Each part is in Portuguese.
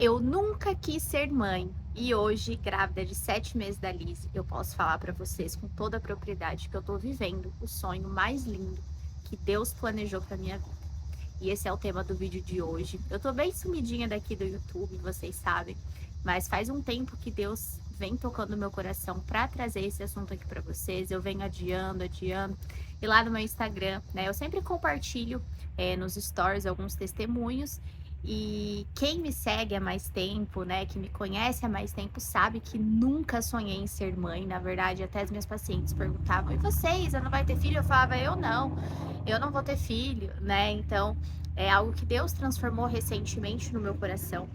Eu nunca quis ser mãe e hoje, grávida de 7 meses da Liz, eu posso falar para vocês com toda a propriedade que eu tô vivendo o sonho mais lindo que Deus planejou para minha vida. E esse é o tema do vídeo de hoje. Eu tô bem sumidinha daqui do YouTube, vocês sabem, mas faz um tempo que Deus vem tocando no meu coração para trazer esse assunto aqui para vocês. Eu venho adiando. E lá no meu Instagram, né, eu sempre compartilho nos stories alguns testemunhos. E quem me segue há mais tempo, né, que me conhece há mais tempo, sabe que nunca sonhei em ser mãe. Na verdade, até as minhas pacientes perguntavam: e vocês, não vai ter filho? Eu falava: eu não vou ter filho, né? Então, é algo que Deus transformou recentemente no meu coração.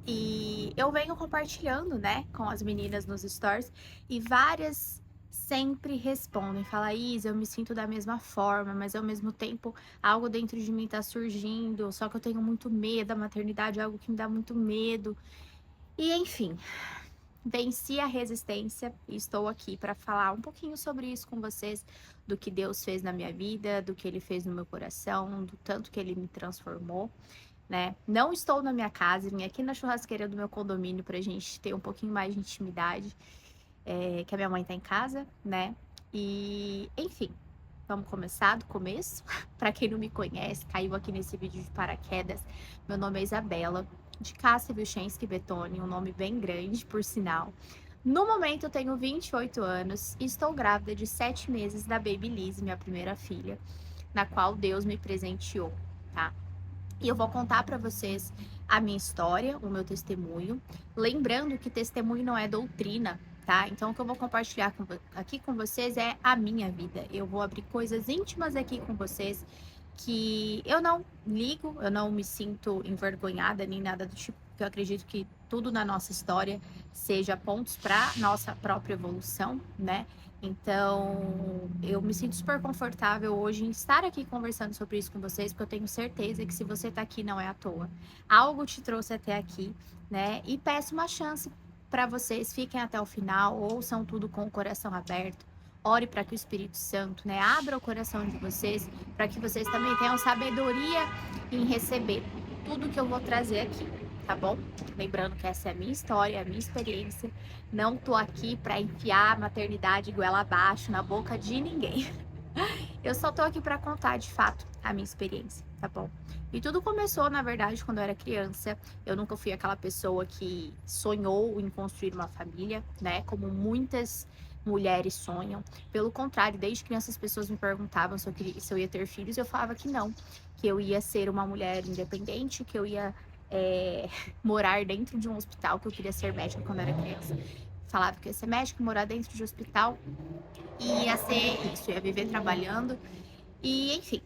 E eu venho compartilhando, né, com as meninas nos stories e várias sempre respondem, fala: Isa, eu me sinto da mesma forma, mas ao mesmo tempo algo dentro de mim tá surgindo, só que eu tenho muito medo, a maternidade é algo que me dá muito medo. E enfim, venci a resistência e estou aqui para falar um pouquinho sobre isso com vocês, do que Deus fez na minha vida, do que Ele fez no meu coração, do tanto que Ele me transformou, né? Não estou na minha casa, vim aqui na churrasqueira do meu condomínio para a gente ter um pouquinho mais de intimidade, que a minha mãe tá em casa, né? E, enfim, vamos começar do começo. Para quem não me conhece, caiu aqui nesse vídeo de paraquedas, meu nome é Isabela, de Cássia Vilchenski Betoni, um nome bem grande, por sinal. No momento, eu tenho 28 anos e estou grávida de 7 meses da Baby Liz, minha primeira filha, na qual Deus me presenteou, tá? E eu vou contar para vocês a minha história, o meu testemunho. Lembrando que testemunho não é doutrina, tá? Então, o que eu vou compartilhar aqui com vocês é a minha vida. Eu vou abrir coisas íntimas aqui com vocês que eu não ligo, eu não me sinto envergonhada nem nada do tipo, porque eu acredito que tudo na nossa história seja pontos para nossa própria evolução, né? Então, eu me sinto super confortável hoje em estar aqui conversando sobre isso com vocês, porque eu tenho certeza que se você está aqui não é à toa. Algo te trouxe até aqui, né? E peço uma chance para vocês, fiquem até o final, ouçam tudo com o coração aberto. Ore para que o Espírito Santo, né, abra o coração de vocês, para que vocês também tenham sabedoria em receber tudo que eu vou trazer aqui, tá bom? Lembrando que essa é a minha história, a minha experiência. Não tô aqui para enfiar a maternidade goela abaixo na boca de ninguém. Eu só tô aqui para contar de fato a minha experiência, tá bom? E tudo começou, na verdade, quando eu era criança. Eu nunca fui aquela pessoa que sonhou em construir uma família, né? Como muitas mulheres sonham. Pelo contrário, desde criança as pessoas me perguntavam se eu ia ter filhos, eu falava que não, que eu ia ser uma mulher independente, que eu ia morar dentro de um hospital, que eu queria ser médica quando eu era criança. Falava que ia ser médica, morar dentro de um hospital, e ia ser isso, ia viver trabalhando. E, enfim,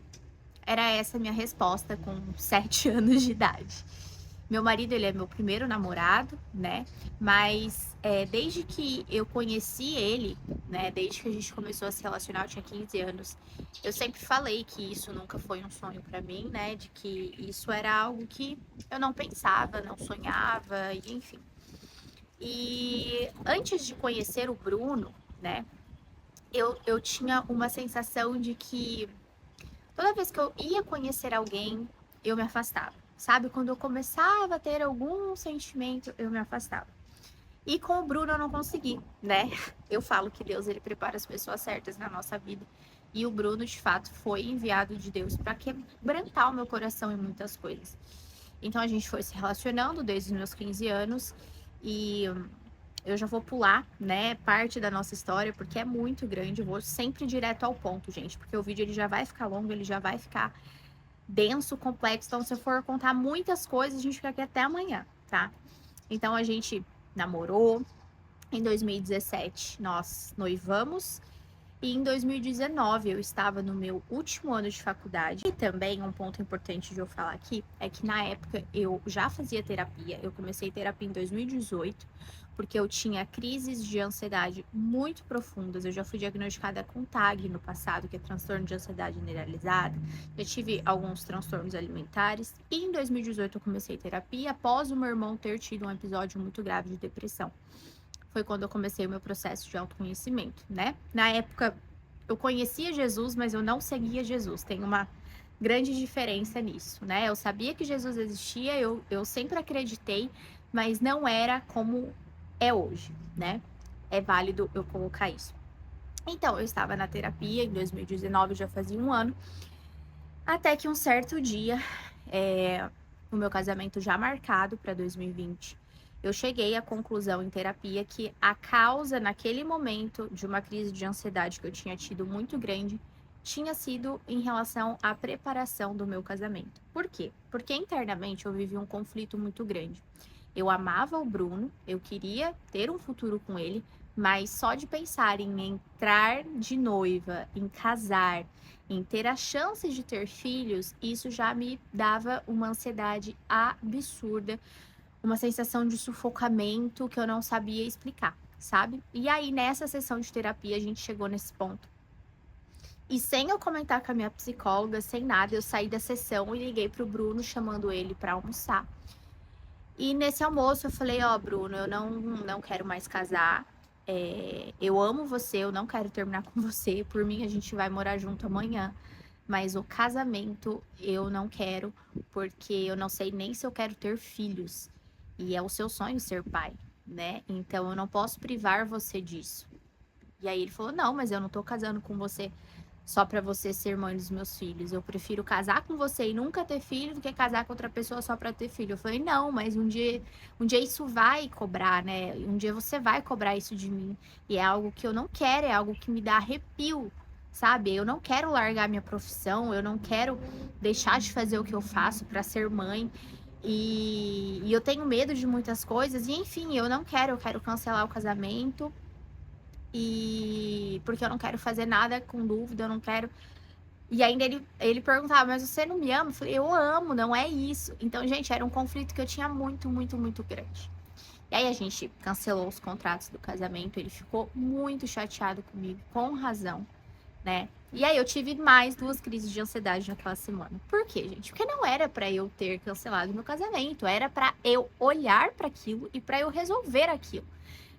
era essa a minha resposta com 7 anos de idade. Meu marido, ele é meu primeiro namorado, né? Mas desde que eu conheci ele, né? Desde que a gente começou a se relacionar, eu tinha 15 anos. Eu sempre falei que isso nunca foi um sonho para mim, né? De que isso era algo que eu não pensava, não sonhava, e enfim. E antes de conhecer o Bruno, né? Eu tinha uma sensação de que toda vez que eu ia conhecer alguém, eu me afastava. Sabe? Quando eu começava a ter algum sentimento, eu me afastava. E com o Bruno eu não consegui, né? Eu falo que Deus, ele prepara as pessoas certas na nossa vida. E o Bruno, de fato, foi enviado de Deus para quebrantar o meu coração em muitas coisas. Então a gente foi se relacionando desde os meus 15 anos e eu já vou pular, né, parte da nossa história, porque é muito grande. Eu vou sempre direto ao ponto, gente, porque o vídeo ele já vai ficar longo, ele já vai ficar denso, complexo. Então, se eu for contar muitas coisas, a gente fica aqui até amanhã, tá? Então, a gente namorou. Em 2017, nós noivamos. E em 2019, eu estava no meu último ano de faculdade. E também um ponto importante de eu falar aqui é que na época eu já fazia terapia. Eu comecei terapia em 2018, porque eu tinha crises de ansiedade muito profundas. Eu já fui diagnosticada com TAG no passado, que é transtorno de ansiedade generalizada. Já tive alguns transtornos alimentares. E em 2018 eu comecei terapia após o meu irmão ter tido um episódio muito grave de depressão. Foi quando eu comecei o meu processo de autoconhecimento, né? Na época, eu conhecia Jesus, mas eu não seguia Jesus. Tem uma grande diferença nisso, né? Eu sabia que Jesus existia, eu sempre acreditei, mas não era como é hoje, né? É válido eu colocar isso. Então, eu estava na terapia em 2019, já fazia um ano, até que um certo dia, o meu casamento já marcado para 2020, eu cheguei à conclusão em terapia que a causa naquele momento de uma crise de ansiedade que eu tinha tido muito grande tinha sido em relação à preparação do meu casamento. Por quê? Porque internamente eu vivi um conflito muito grande. Eu amava o Bruno, eu queria ter um futuro com ele, mas só de pensar em entrar de noiva, em casar, em ter a chance de ter filhos, isso já me dava uma ansiedade absurda, uma sensação de sufocamento que eu não sabia explicar, sabe? E aí, nessa sessão de terapia, a gente chegou nesse ponto. E sem eu comentar com a minha psicóloga, sem nada, eu saí da sessão e liguei pro Bruno, chamando ele para almoçar. E nesse almoço eu falei, ó, Bruno, eu não quero mais casar. Eu amo você, eu não quero terminar com você. Por mim, a gente vai morar junto amanhã. Mas o casamento eu não quero, porque eu não sei nem se eu quero ter filhos. E é o seu sonho ser pai, né? Então eu não posso privar você disso. E aí ele falou: não, mas eu não tô casando com você só pra você ser mãe dos meus filhos. Eu prefiro casar com você e nunca ter filho do que casar com outra pessoa só pra ter filho. Eu falei: não, mas um dia isso vai cobrar, né? Um dia você vai cobrar isso de mim. E é algo que eu não quero, é algo que me dá arrepio, sabe? Eu não quero largar minha profissão, eu não quero deixar de fazer o que eu faço pra ser mãe. E eu tenho medo de muitas coisas, e enfim, eu quero cancelar o casamento. E porque eu não quero fazer nada com dúvida, eu não quero. E ainda ele perguntava, mas você não me ama? Eu falei, eu amo, não é isso. Então, gente, era um conflito que eu tinha muito, muito, muito grande. E aí a gente cancelou os contratos do casamento, ele ficou muito chateado comigo, com razão, né? E aí eu tive mais 2 crises de ansiedade naquela semana. Por quê, gente? Porque não era para eu ter cancelado meu casamento, era para eu olhar para aquilo e para eu resolver aquilo,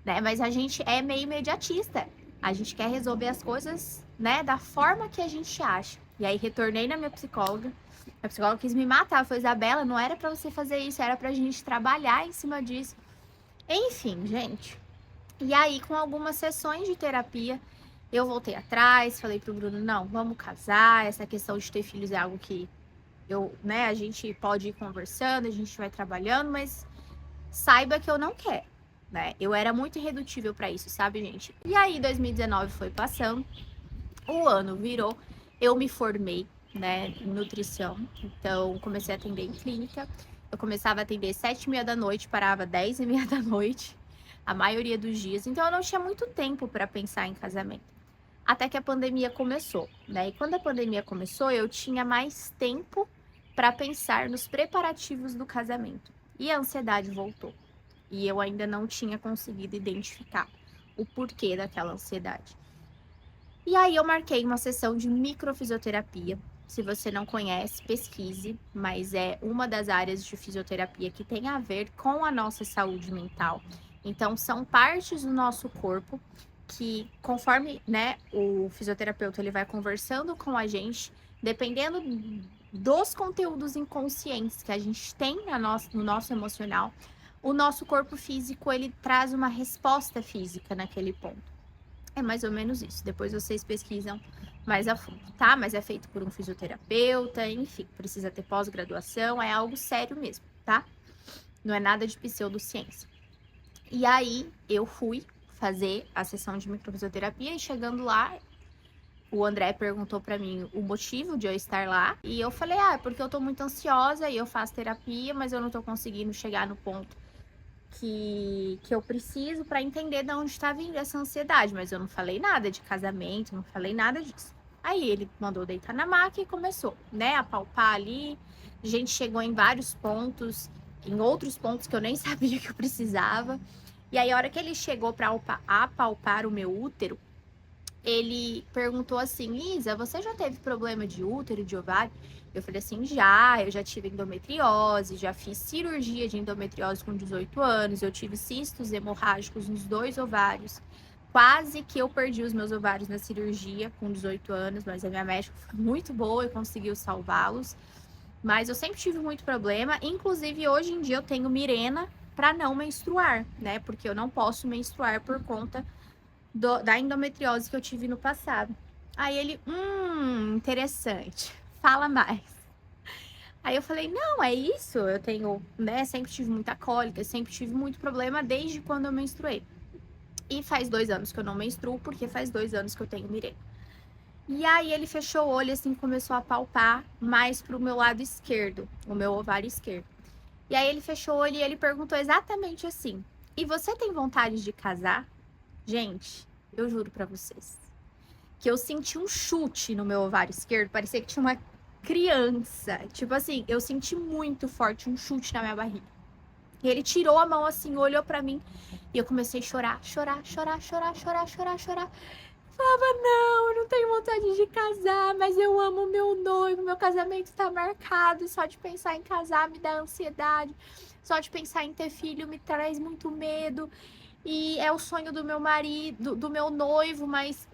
né? Mas a gente é meio imediatista. A gente quer resolver as coisas, né, da forma que a gente acha. E aí retornei na minha psicóloga. A psicóloga quis me matar. Foi, Isabela, não era para você fazer isso, era pra gente trabalhar em cima disso. Enfim, gente. E aí, com algumas sessões de terapia, eu voltei atrás, falei pro Bruno, não, vamos casar. Essa questão de ter filhos é algo que a gente pode ir conversando, a gente vai trabalhando, mas saiba que eu não quero, né? Eu era muito irredutível para isso, sabe, gente? E aí, 2019 foi passando, o ano virou, eu me formei, né, em nutrição, então comecei a atender em clínica. Eu começava a atender 7h30 da noite, parava 10h30 da noite, a maioria dos dias. Então eu não tinha muito tempo para pensar em casamento. Até que a pandemia começou, né? E quando a pandemia começou, eu tinha mais tempo para pensar nos preparativos do casamento. E a ansiedade voltou. E eu ainda não tinha conseguido identificar o porquê daquela ansiedade. E aí eu marquei uma sessão de microfisioterapia. Se você não conhece, pesquise, mas é uma das áreas de fisioterapia que tem a ver com a nossa saúde mental. Então, são partes do nosso corpo que, conforme, né, o fisioterapeuta ele vai conversando com a gente, dependendo dos conteúdos inconscientes que a gente tem no nosso emocional, o nosso corpo físico ele traz uma resposta física naquele ponto. É mais ou menos isso. Depois vocês pesquisam mais a fundo, tá? Mas é feito por um fisioterapeuta, enfim, precisa ter pós-graduação, é algo sério mesmo, tá? Não é nada de pseudociência. E aí eu fui fazer a sessão de microfisioterapia e chegando lá, o André perguntou para mim o motivo de eu estar lá. E eu falei, é porque eu tô muito ansiosa e eu faço terapia, mas eu não tô conseguindo chegar no ponto que eu preciso para entender de onde está vindo essa ansiedade. Mas eu não falei nada de casamento, não falei nada disso. Aí ele mandou deitar na maca e começou, né, a palpar ali. A gente chegou em vários pontos, em outros pontos que eu nem sabia que eu precisava. E aí, a hora que ele chegou para apalpar o meu útero, ele perguntou assim, Isa, você já teve problema de útero, de ovário? Eu falei assim, eu já tive endometriose, já fiz cirurgia de endometriose com 18 anos, eu tive cistos hemorrágicos nos 2 ovários, Quase que eu perdi os meus ovários na cirurgia com 18 anos, mas a minha médica foi muito boa e conseguiu salvá-los. Mas eu sempre tive muito problema, inclusive hoje em dia eu tenho Mirena para não menstruar, né? Porque eu não posso menstruar por conta da endometriose que eu tive no passado. Aí ele, interessante, fala mais. Aí eu falei, não, é isso, eu tenho, né, sempre tive muita cólica, sempre tive muito problema desde quando eu menstruei. E faz 2 anos que eu não menstruo, porque faz 2 anos que eu tenho Mirena. E aí ele fechou o olho, assim, começou a palpar mais pro meu lado esquerdo, o meu ovário esquerdo. E aí ele fechou o olho e ele perguntou exatamente assim, e você tem vontade de casar? Gente, eu juro pra vocês, que eu senti um chute no meu ovário esquerdo, parecia que tinha uma criança. Tipo assim, eu senti muito forte um chute na minha barriga. E ele tirou a mão assim, olhou pra mim e eu comecei a chorar, chorar, chorar, chorar, chorar, chorar, chorar. Falava, não, eu não tenho vontade de casar, mas eu amo meu noivo, meu casamento tá marcado, só de pensar em casar me dá ansiedade, só de pensar em ter filho me traz muito medo, e é o sonho do meu marido, do meu noivo, mas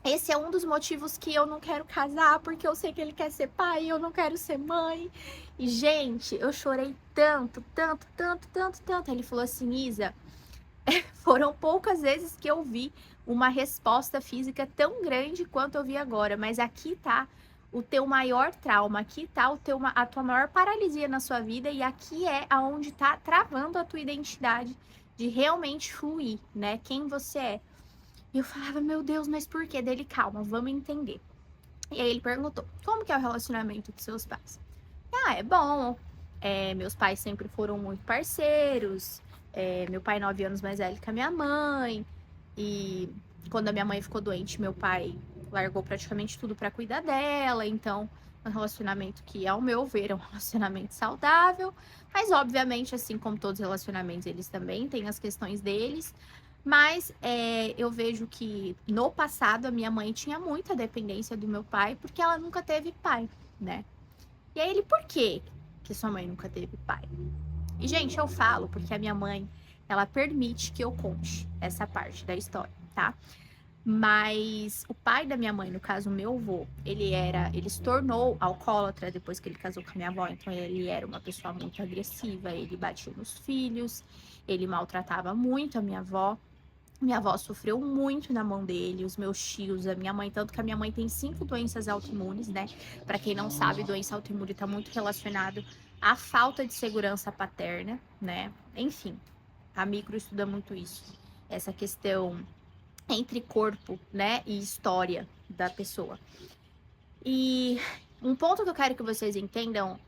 esse é um dos motivos que eu não quero casar, porque eu sei que ele quer ser pai e eu não quero ser mãe. E, gente, eu chorei tanto, tanto, tanto, tanto, tanto. Ele falou assim, Isa, foram poucas vezes que eu vi uma resposta física tão grande quanto eu vi agora, mas aqui tá o teu maior trauma, aqui tá a tua maior paralisia na sua vida e aqui é aonde tá travando a tua identidade de realmente fluir, né? Quem você é. E eu falava, meu Deus, mas por quê? Dele, calma, vamos entender. E aí ele perguntou, como que é o relacionamento com seus pais? Ah, é bom. Meus pais sempre foram muito parceiros. Meu pai 9 anos mais velho que a minha mãe. E quando a minha mãe ficou doente, meu pai largou praticamente tudo para cuidar dela. Então, um relacionamento que, ao meu ver, é um relacionamento saudável. Mas, obviamente, assim como todos os relacionamentos, eles também têm as questões deles. Mas eu vejo que no passado a minha mãe tinha muita dependência do meu pai, porque ela nunca teve pai, né? E aí ele, por quê que sua mãe nunca teve pai? E, gente, eu falo porque a minha mãe, ela permite que eu conte essa parte da história, tá? Mas o pai da minha mãe, no caso, meu avô, ele se tornou alcoólatra depois que ele casou com a minha avó. Então, ele era uma pessoa muito agressiva, ele batia nos filhos, ele maltratava muito a minha avó. Minha avó sofreu muito na mão dele, os meus tios, a minha mãe, tanto que a minha mãe tem 5 doenças autoimunes, né? Para quem não sabe, doença autoimune está muito relacionado à falta de segurança paterna, né? Enfim, a micro estuda muito isso, essa questão entre corpo, né, e história da pessoa. E um ponto que eu quero que vocês entendam,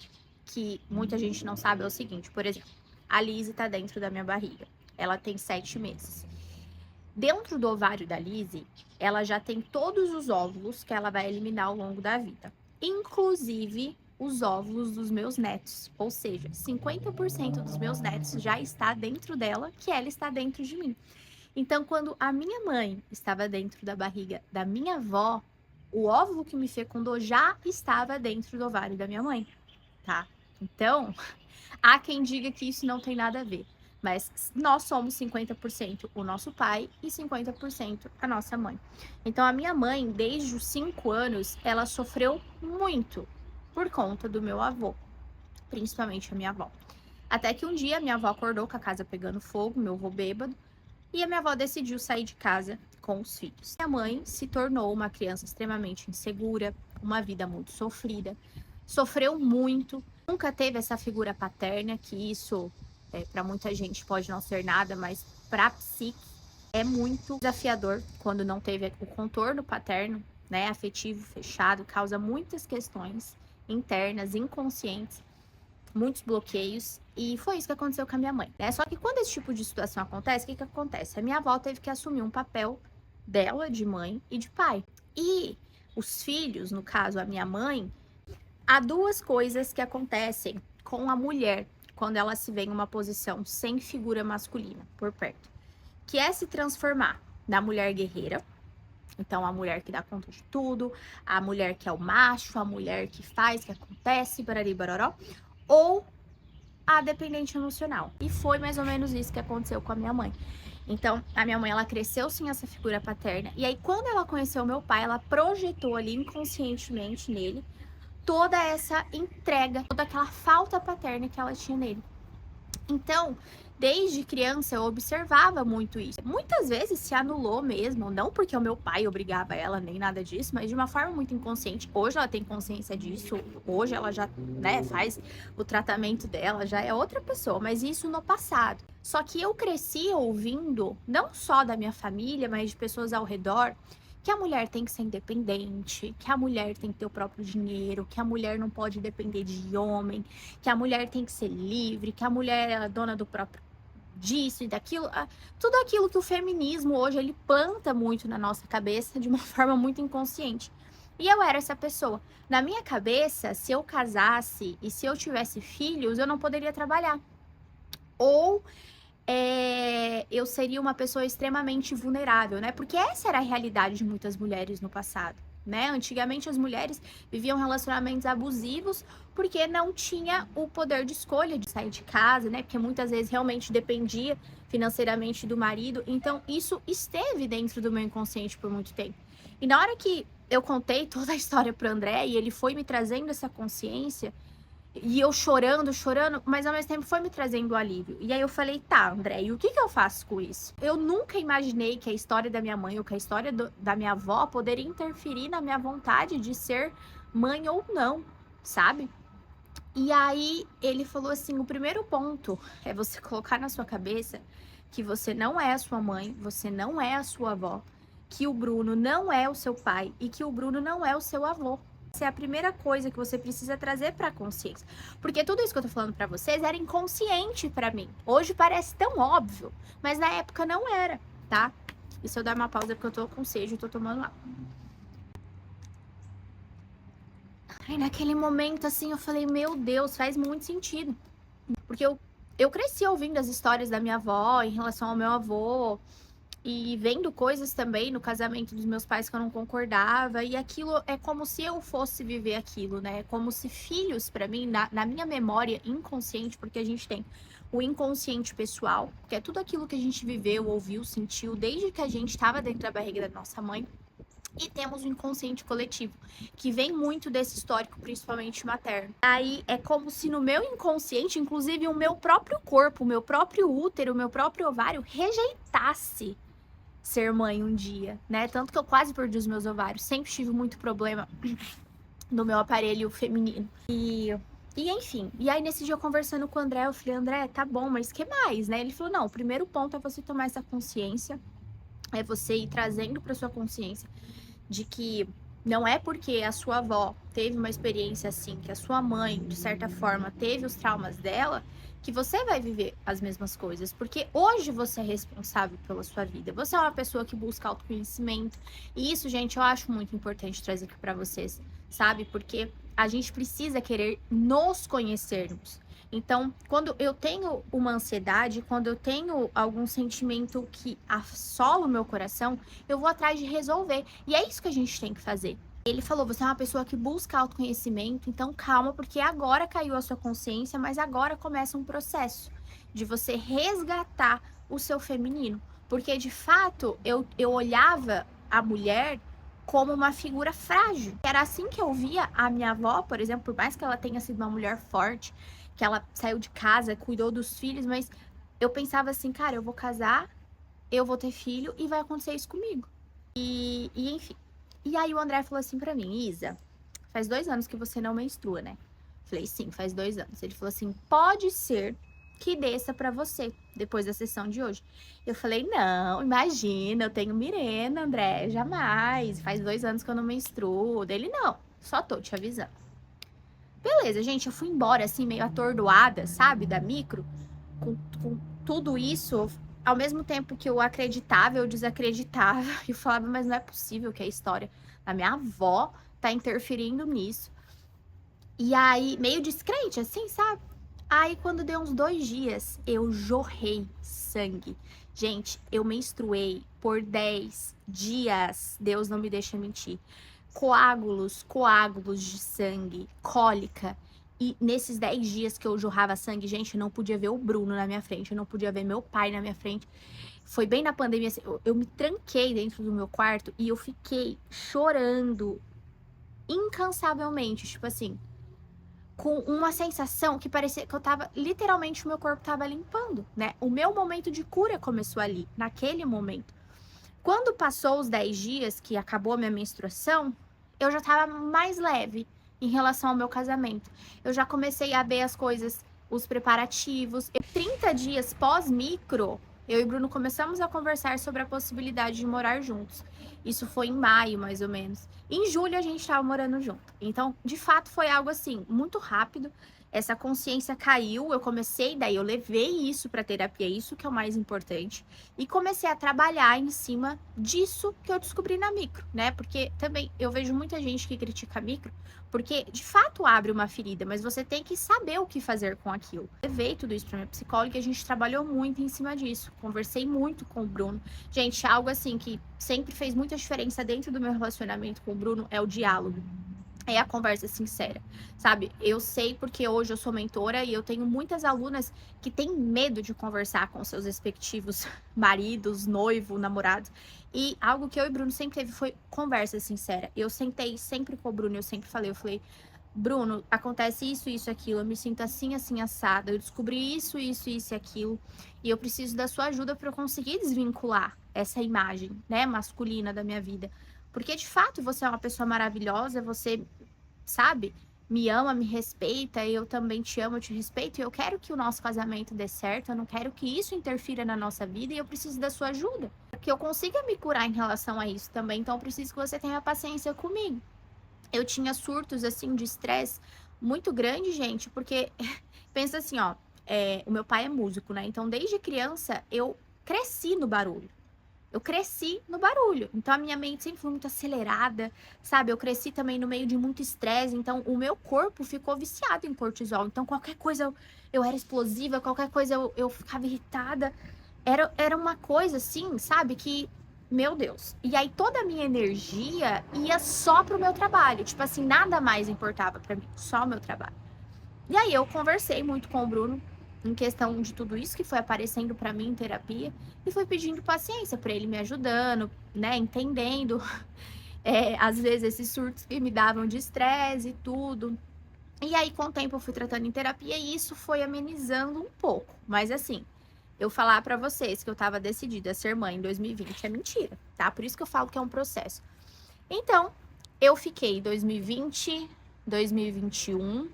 que muita gente não sabe, é o seguinte, por exemplo, a Lizzie tá dentro da minha barriga, ela tem 7 meses. Dentro do ovário da Lizzie, ela já tem todos os óvulos que ela vai eliminar ao longo da vida, inclusive os óvulos dos meus netos, ou seja, 50% dos meus netos já está dentro dela, que ela está dentro de mim. Então, quando a minha mãe estava dentro da barriga da minha avó, o óvulo que me fecundou já estava dentro do ovário da minha mãe, tá? Então, há quem diga que isso não tem nada a ver. Mas nós somos 50% o nosso pai e 50% a nossa mãe. Então, a minha mãe, desde os 5 anos, ela sofreu muito por conta do meu avô, principalmente a minha avó. Até que um dia, minha avó acordou com a casa pegando fogo, meu avô bêbado, e a minha avó decidiu sair de casa com os filhos. Minha mãe se tornou uma criança extremamente insegura, uma vida muito sofrida, sofreu muito, nunca teve essa figura paterna, que isso, para muita gente pode não ser nada, mas para a psique é muito desafiador quando não teve o contorno paterno, né, afetivo, fechado, causa muitas questões internas, inconscientes, muitos bloqueios, e foi isso que aconteceu com a minha mãe, né? Só que quando esse tipo de situação acontece, o que acontece? A minha avó teve que assumir um papel dela, de mãe e de pai. E os filhos, no caso a minha mãe, há 2 coisas que acontecem com a mulher quando ela se vê em uma posição sem figura masculina por perto, que é se transformar na mulher guerreira. Então, a mulher que dá conta de tudo, a mulher que é o macho, a mulher que faz, que acontece, barari, baroró, ou a dependente emocional. E foi mais ou menos isso que aconteceu com a minha mãe. Então, a minha mãe, ela cresceu sem essa figura paterna. E aí, quando ela conheceu meu pai, ela projetou ali inconscientemente nele toda essa entrega, toda aquela falta paterna que ela tinha nele. Então, desde criança eu observava muito isso. Muitas vezes se anulou mesmo, não porque o meu pai obrigava ela nem nada disso, mas de uma forma muito inconsciente. Hoje ela tem consciência disso, hoje ela já, né, faz o tratamento dela, já é outra pessoa, mas isso no passado. Só que eu cresci ouvindo, não só da minha família, mas de pessoas ao redor, que a mulher tem que ser independente, que a mulher tem que ter o próprio dinheiro, que a mulher não pode depender de homem, que a mulher tem que ser livre, que a mulher é dona do próprio disso e daquilo. Tudo aquilo que o feminismo hoje ele planta muito na nossa cabeça de uma forma muito inconsciente. E eu era essa pessoa. Na minha cabeça, se eu casasse e se eu tivesse filhos, eu não poderia trabalhar. Ou eu seria uma pessoa extremamente vulnerável, né? Porque essa era a realidade de muitas mulheres no passado, né? Antigamente as mulheres viviam relacionamentos abusivos porque não tinha o poder de escolha de sair de casa, né? Porque muitas vezes realmente dependia financeiramente do marido. Então isso esteve dentro do meu inconsciente por muito tempo. E na hora que eu contei toda a história para o André e ele foi me trazendo essa consciência, e eu chorando, chorando, mas ao mesmo tempo foi me trazendo alívio. E aí eu falei, tá, André, e o que eu faço com isso? Eu nunca imaginei que a história da minha mãe ou que a história da minha avó poderia interferir na minha vontade de ser mãe ou não, sabe? E aí ele falou assim, o primeiro ponto é você colocar na sua cabeça que você não é a sua mãe, você não é a sua avó, que o Bruno não é o seu pai e que o Bruno não é o seu avô. Essa é a primeira coisa que você precisa trazer para a consciência. Porque tudo isso que eu tô falando para vocês era inconsciente para mim. Hoje parece tão óbvio, mas na época não era, tá? E se eu dar uma pausa porque eu tô com sede, eu tô tomando água. Aí naquele momento assim eu falei, meu Deus, faz muito sentido. Porque eu cresci ouvindo as histórias da minha avó em relação ao meu avô, e vendo coisas também no casamento dos meus pais que eu não concordava, e aquilo é como se eu fosse viver aquilo, né? É como se filhos, para mim, na minha memória inconsciente, porque a gente tem o inconsciente pessoal, que é tudo aquilo que a gente viveu, ouviu, sentiu, desde que a gente estava dentro da barriga da nossa mãe. E temos o inconsciente coletivo, que vem muito desse histórico, principalmente materno. Aí é como se no meu inconsciente, inclusive o meu próprio corpo, o meu próprio útero, o meu próprio ovário rejeitasse ser mãe um dia, né? Tanto que eu quase perdi os meus ovários. Sempre tive muito problema no meu aparelho feminino. E enfim, e aí nesse dia eu conversando com o André, eu falei, André, tá bom, mas que mais, né? Ele falou, não, o primeiro ponto é você tomar essa consciência, é você ir trazendo para sua consciência de que não é porque a sua avó teve uma experiência assim, que a sua mãe, de certa forma, teve os traumas dela, que você vai viver as mesmas coisas, porque hoje você é responsável pela sua vida. Você é uma pessoa que busca autoconhecimento. E isso, gente, eu acho muito importante trazer aqui para vocês, sabe? Porque a gente precisa querer nos conhecermos. Então, quando eu tenho uma ansiedade, quando eu tenho algum sentimento que assola o meu coração, eu vou atrás de resolver. E é isso que a gente tem que fazer. Ele falou, você é uma pessoa que busca autoconhecimento, então calma, porque agora caiu a sua consciência, mas agora começa um processo de você resgatar o seu feminino. Porque, de fato, eu olhava a mulher como uma figura frágil. Era assim que eu via a minha avó, por exemplo, por mais que ela tenha sido uma mulher forte, que ela saiu de casa, cuidou dos filhos, mas eu pensava assim, cara, eu vou casar, eu vou ter filho e vai acontecer isso comigo. E enfim. E aí o André falou assim pra mim, Isa, faz 2 anos que você não menstrua, né? Falei, sim, faz 2 anos. Ele falou assim, pode ser que desça pra você, depois da sessão de hoje. Eu falei, não, imagina, eu tenho Mirena, André, jamais. Faz 2 anos que eu não menstruo. Dele, não, só tô te avisando. Beleza, gente, eu fui embora, assim, meio atordoada, sabe, da micro, com tudo isso, ao mesmo tempo que eu acreditava, eu desacreditava, e eu falava, mas não é possível que a história da minha avó tá interferindo nisso. E aí, meio descrente, assim, sabe? Aí, quando deu uns 2 dias, eu jorrei sangue. Gente, eu menstruei por 10 dias, Deus não me deixa mentir. Coágulos de sangue, cólica. E nesses 10 dias que eu jorrava sangue, gente, eu não podia ver o Bruno na minha frente, eu não podia ver meu pai na minha frente. Foi bem na pandemia, assim, eu me tranquei dentro do meu quarto e eu fiquei chorando incansavelmente, tipo assim, com uma sensação que parecia que eu tava, literalmente, o meu corpo tava limpando, né? O meu momento de cura começou ali, naquele momento. Quando passou os 10 dias que acabou a minha menstruação, eu já tava mais leve em relação ao meu casamento. Eu já comecei a ver as coisas, os preparativos. 30 dias pós-micro, eu e Bruno começamos a conversar sobre a possibilidade de morar juntos. Isso foi em maio, mais ou menos. Em julho, a gente estava morando junto. Então, de fato, foi algo assim, muito rápido. Essa consciência caiu, eu comecei, daí eu levei isso para terapia, isso que é o mais importante, e comecei a trabalhar em cima disso que eu descobri na micro, né? Porque também eu vejo muita gente que critica a micro, porque de fato abre uma ferida, mas você tem que saber o que fazer com aquilo. Eu levei tudo isso para minha psicóloga e a gente trabalhou muito em cima disso. Conversei muito com o Bruno. Gente, algo assim que sempre fez muita diferença dentro do meu relacionamento com o Bruno é o diálogo. É a conversa sincera, sabe? Eu sei porque hoje eu sou mentora e eu tenho muitas alunas que têm medo de conversar com seus respectivos maridos, noivo, namorados. E algo que eu e Bruno sempre teve foi conversa sincera. Eu sentei sempre com o Bruno, eu sempre falei, Bruno, acontece isso, isso, aquilo, eu me sinto assim, assim, assada, eu descobri isso, isso, isso e aquilo, e eu preciso da sua ajuda para eu conseguir desvincular essa imagem, né, masculina da minha vida. Porque de fato você é uma pessoa maravilhosa, você sabe? Me ama, me respeita, eu também te amo, eu te respeito, e eu quero que o nosso casamento dê certo, eu não quero que isso interfira na nossa vida e eu preciso da sua ajuda. Que eu consiga me curar em relação a isso também, então eu preciso que você tenha paciência comigo. Eu tinha surtos, assim, de estresse muito grande, gente, porque pensa assim, ó, o meu pai é músico, né? Então, desde criança, eu cresci no barulho. Eu cresci no barulho, então a minha mente sempre foi muito acelerada, sabe? Eu cresci também no meio de muito estresse, então o meu corpo ficou viciado em cortisol. Então qualquer coisa eu era explosiva, qualquer coisa eu ficava irritada. Era uma coisa assim, sabe? Que, meu Deus. E aí toda a minha energia ia só pro meu trabalho. Tipo assim, nada mais importava pra mim, só o meu trabalho. E aí eu conversei muito com o Bruno em questão de tudo isso que foi aparecendo para mim em terapia e fui pedindo paciência para ele me ajudando, né, entendendo às vezes esses surtos que me davam de estresse e tudo. E aí com o tempo eu fui tratando em terapia e isso foi amenizando um pouco. Mas assim, eu falar para vocês que eu tava decidida a ser mãe em 2020 é mentira, tá? Por isso que eu falo que é um processo. Então, eu fiquei 2020, 2021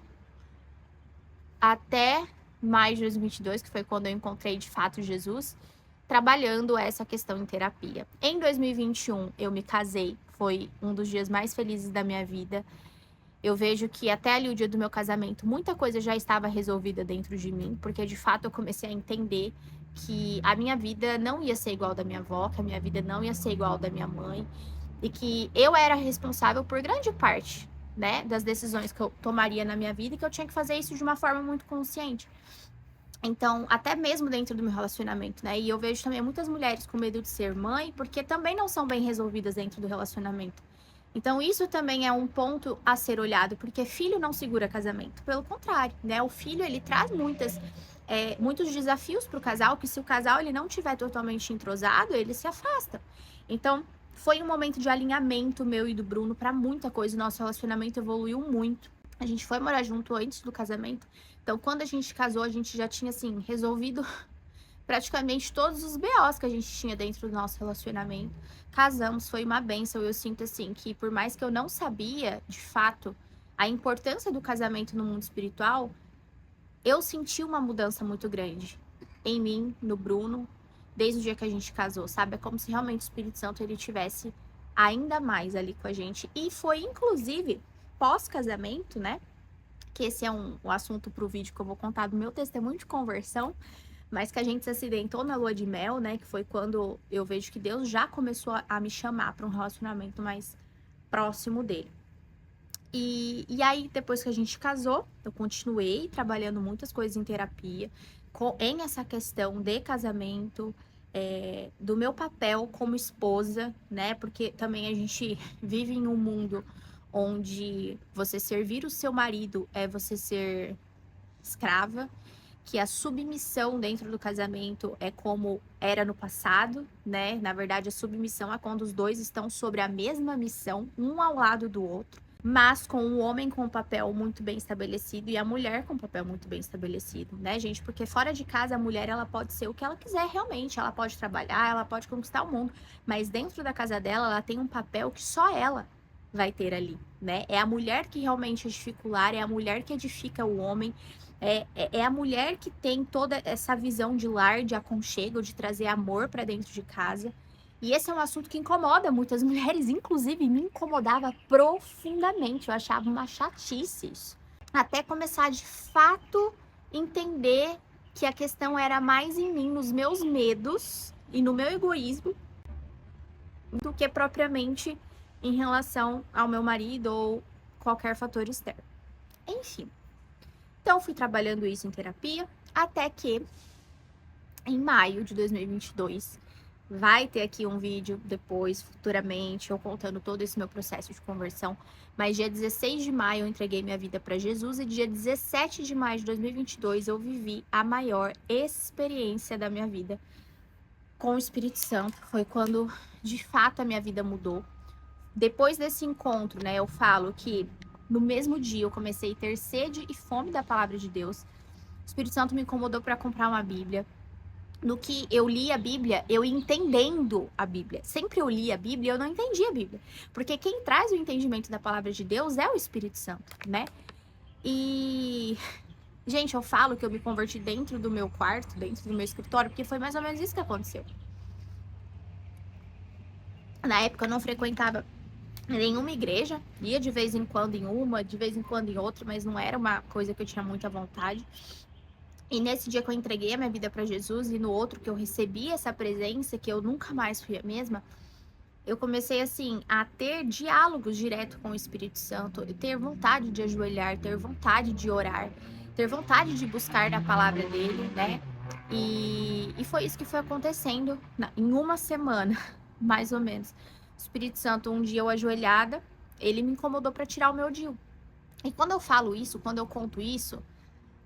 até maio de 2022, que foi quando eu encontrei de fato Jesus, trabalhando essa questão em terapia. Em 2021, eu me casei, foi um dos dias mais felizes da minha vida. Eu vejo que até ali o dia do meu casamento, muita coisa já estava resolvida dentro de mim, porque de fato eu comecei a entender que a minha vida não ia ser igual da minha avó, que a minha vida não ia ser igual da minha mãe, e que eu era responsável por grande parte, né, das decisões que eu tomaria na minha vida e que eu tinha que fazer isso de uma forma muito consciente. Então, até mesmo dentro do meu relacionamento, né? E eu vejo também muitas mulheres com medo de ser mãe porque também não são bem resolvidas dentro do relacionamento. Então, isso também é um ponto a ser olhado, porque filho não segura casamento. Pelo contrário, né? O filho, ele traz muitos desafios para o casal, que se o casal ele não tiver totalmente entrosado, ele se afasta. Então, foi um momento de alinhamento meu e do Bruno para muita coisa. O nosso relacionamento evoluiu muito. A gente foi morar junto antes do casamento. Então, quando a gente casou, a gente já tinha, assim, resolvido praticamente todos os BOs que a gente tinha dentro do nosso relacionamento. Casamos, foi uma bênção. Eu sinto, assim, que por mais que eu não sabia, de fato, a importância do casamento no mundo espiritual, eu senti uma mudança muito grande em mim, no Bruno, desde o dia que a gente casou, sabe? É como se realmente o Espírito Santo, ele tivesse ainda mais ali com a gente. E foi, inclusive, pós-casamento, né? Que esse é um assunto para o vídeo que eu vou contar do meu testemunho de conversão, mas que a gente se acidentou na lua de mel, né? Que foi quando eu vejo que Deus já começou a me chamar para um relacionamento mais próximo dele. E aí, depois que a gente casou, eu continuei trabalhando muitas coisas em terapia, em essa questão de casamento, do meu papel como esposa, né? Porque também a gente vive em um mundo onde você servir o seu marido é você ser escrava, que a submissão dentro do casamento é como era no passado, né? Na verdade, a submissão é quando os dois estão sobre a mesma missão, um ao lado do outro, mas com o homem com um papel muito bem estabelecido e a mulher com um papel muito bem estabelecido, né, gente? Porque fora de casa a mulher ela pode ser o que ela quiser realmente, ela pode trabalhar, ela pode conquistar o mundo, mas dentro da casa dela ela tem um papel que só ela vai ter ali, né? É a mulher que realmente edifica o lar, é a mulher que edifica o homem, é a mulher que tem toda essa visão de lar, de aconchego, de trazer amor para dentro de casa. E esse é um assunto que incomoda muitas mulheres, inclusive me incomodava profundamente. Eu achava uma chatice isso. Até começar de fato entender que a questão era mais em mim, nos meus medos e no meu egoísmo, do que propriamente em relação ao meu marido ou qualquer fator externo. Enfim. Então, fui trabalhando isso em terapia, até que em maio de 2022, vai ter aqui um vídeo depois, futuramente, eu contando todo esse meu processo de conversão. Mas dia 16 de maio eu entreguei minha vida para Jesus e dia 17 de maio de 2022 eu vivi a maior experiência da minha vida com o Espírito Santo. Foi quando, de fato, a minha vida mudou. Depois desse encontro, né, eu falo que no mesmo dia eu comecei a ter sede e fome da palavra de Deus. O Espírito Santo me incomodou para comprar uma Bíblia. No que eu li a Bíblia, eu entendendo a Bíblia. Sempre eu li a Bíblia, eu não entendi a Bíblia. Porque quem traz o entendimento da palavra de Deus é o Espírito Santo, né? E, gente, eu falo que eu me converti dentro do meu quarto, dentro do meu escritório, porque foi mais ou menos isso que aconteceu. Na época eu não frequentava nenhuma igreja, ia de vez em quando em uma, de vez em quando em outra, mas não era uma coisa que eu tinha muita vontade. E nesse dia que eu entreguei a minha vida para Jesus e no outro que eu recebi essa presença, que eu nunca mais fui a mesma, eu comecei assim a ter diálogos direto com o Espírito Santo, ter vontade de ajoelhar, ter vontade de orar, ter vontade de buscar na palavra dele, né? E foi isso que foi acontecendo em uma semana, mais ou menos. O Espírito Santo, um dia eu ajoelhada, ele me incomodou para tirar o meu DIU. E quando eu falo isso, quando eu conto isso,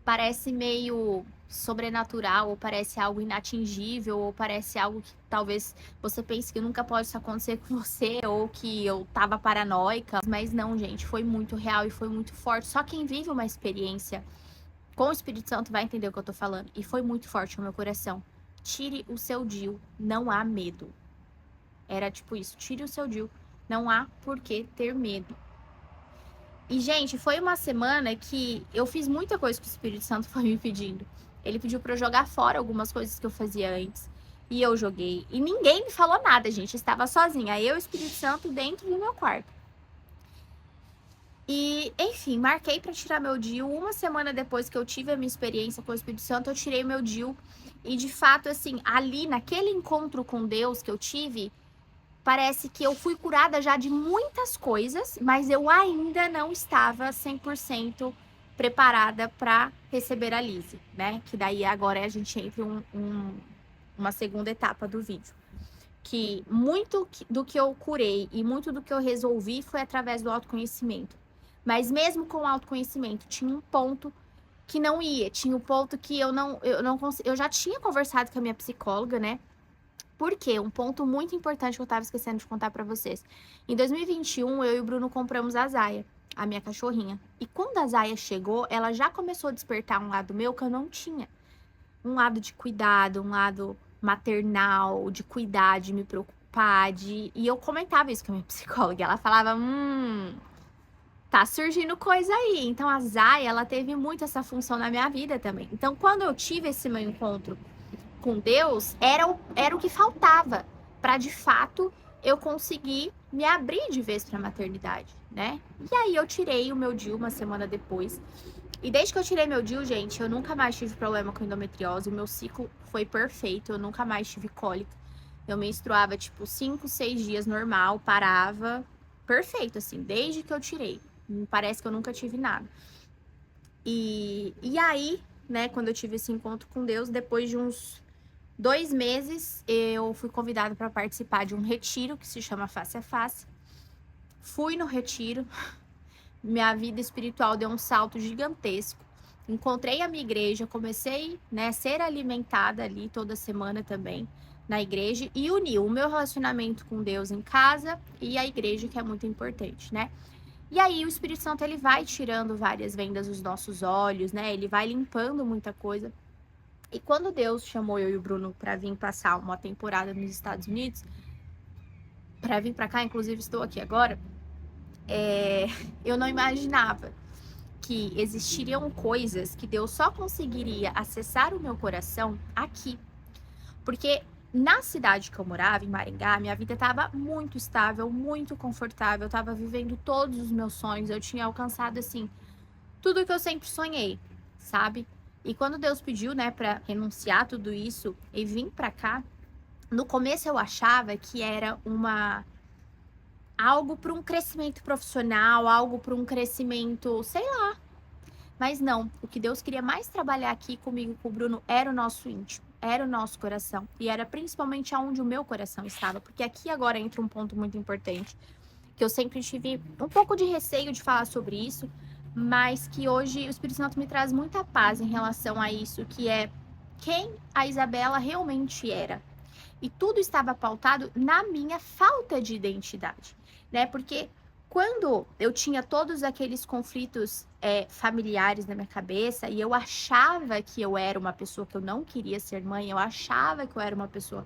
parece meio sobrenatural, ou parece algo inatingível, ou parece algo que talvez você pense que nunca pode isso acontecer com você, ou que eu tava paranoica. Mas não, gente, foi muito real e foi muito forte. Só quem vive uma experiência com o Espírito Santo vai entender o que eu tô falando. E foi muito forte no meu coração. Tire o seu DIU, não há medo. Era tipo isso, tire o seu DIU, não há por que ter medo. E, gente, foi uma semana que eu fiz muita coisa que o Espírito Santo foi me pedindo. Ele pediu pra eu jogar fora algumas coisas que eu fazia antes. E eu joguei. E ninguém me falou nada, gente. Eu estava sozinha. Eu e o Espírito Santo dentro do meu quarto. E, enfim, marquei pra tirar meu DIU. Uma semana depois que eu tive a minha experiência com o Espírito Santo, eu tirei meu DIU. E, de fato, assim, ali, naquele encontro com Deus que eu tive, parece que eu fui curada já de muitas coisas, mas eu ainda não estava 100% preparada para receber a Lise, né? Que daí agora a gente entra uma segunda etapa do vídeo. Que muito do que eu curei e muito do que eu resolvi foi através do autoconhecimento. Mas mesmo com o autoconhecimento, tinha um ponto que não ia, tinha um ponto que eu não eu já tinha conversado com a minha psicóloga, né? Por quê? Um ponto muito importante que eu tava esquecendo de contar pra vocês. Em 2021, eu e o Bruno compramos a Zaya, a minha cachorrinha. E quando a Zaya chegou, ela já começou a despertar um lado meu que eu não tinha. Um lado de cuidado, um lado maternal, de cuidar, de me preocupar, E eu comentava isso com a minha psicóloga. Ela falava, tá surgindo coisa aí. Então, a Zaya, ela teve muito essa função na minha vida também. Então, quando eu tive esse meu encontro com Deus, era o que faltava para de fato eu conseguir me abrir de vez para a maternidade, né? E aí eu tirei o meu DIU uma semana depois. E desde que eu tirei meu DIU, gente, eu nunca mais tive problema com endometriose. O meu ciclo foi perfeito, eu nunca mais tive cólica. Eu menstruava tipo 5, 6 dias normal, parava, perfeito assim, desde que eu tirei. Parece que eu nunca tive nada. E aí, né, quando eu tive esse encontro com Deus, depois de uns 2 meses, eu fui convidada para participar de um retiro que se chama Face a Face. fui no retiro, minha vida espiritual deu um salto gigantesco. Encontrei a minha igreja, comecei, né, a ser alimentada ali toda semana também na igreja e uni o meu relacionamento com Deus em casa e a igreja, que é muito importante, né? E aí o Espírito Santo ele vai tirando várias vendas dos nossos olhos, né? Ele vai limpando muita coisa. E quando Deus chamou eu e o Bruno para vir passar uma temporada nos Estados Unidos, para vir para cá, inclusive estou aqui agora, eu não imaginava que existiriam coisas que Deus só conseguiria acessar o meu coração aqui. Porque na cidade que eu morava, em Maringá, minha vida estava muito estável, muito confortável, eu estava vivendo todos os meus sonhos, eu tinha alcançado, assim, tudo que eu sempre sonhei, sabe? E quando Deus pediu, né, para renunciar tudo isso e vir para cá, no começo eu achava que era algo para um crescimento profissional, algo para um crescimento, sei lá. Mas não, o que Deus queria mais trabalhar aqui comigo, com o Bruno, era o nosso íntimo, era o nosso coração. E era principalmente aonde o meu coração estava. Porque aqui agora entra um ponto muito importante, que eu sempre tive um pouco de receio de falar sobre isso, mas que hoje o Espírito Santo me traz muita paz em relação a isso, que é quem a Isabela realmente era. E tudo estava pautado na minha falta de identidade, né? Porque quando eu tinha todos aqueles conflitos familiares na minha cabeça e eu achava que eu era uma pessoa que eu não queria ser mãe, eu achava que eu era uma pessoa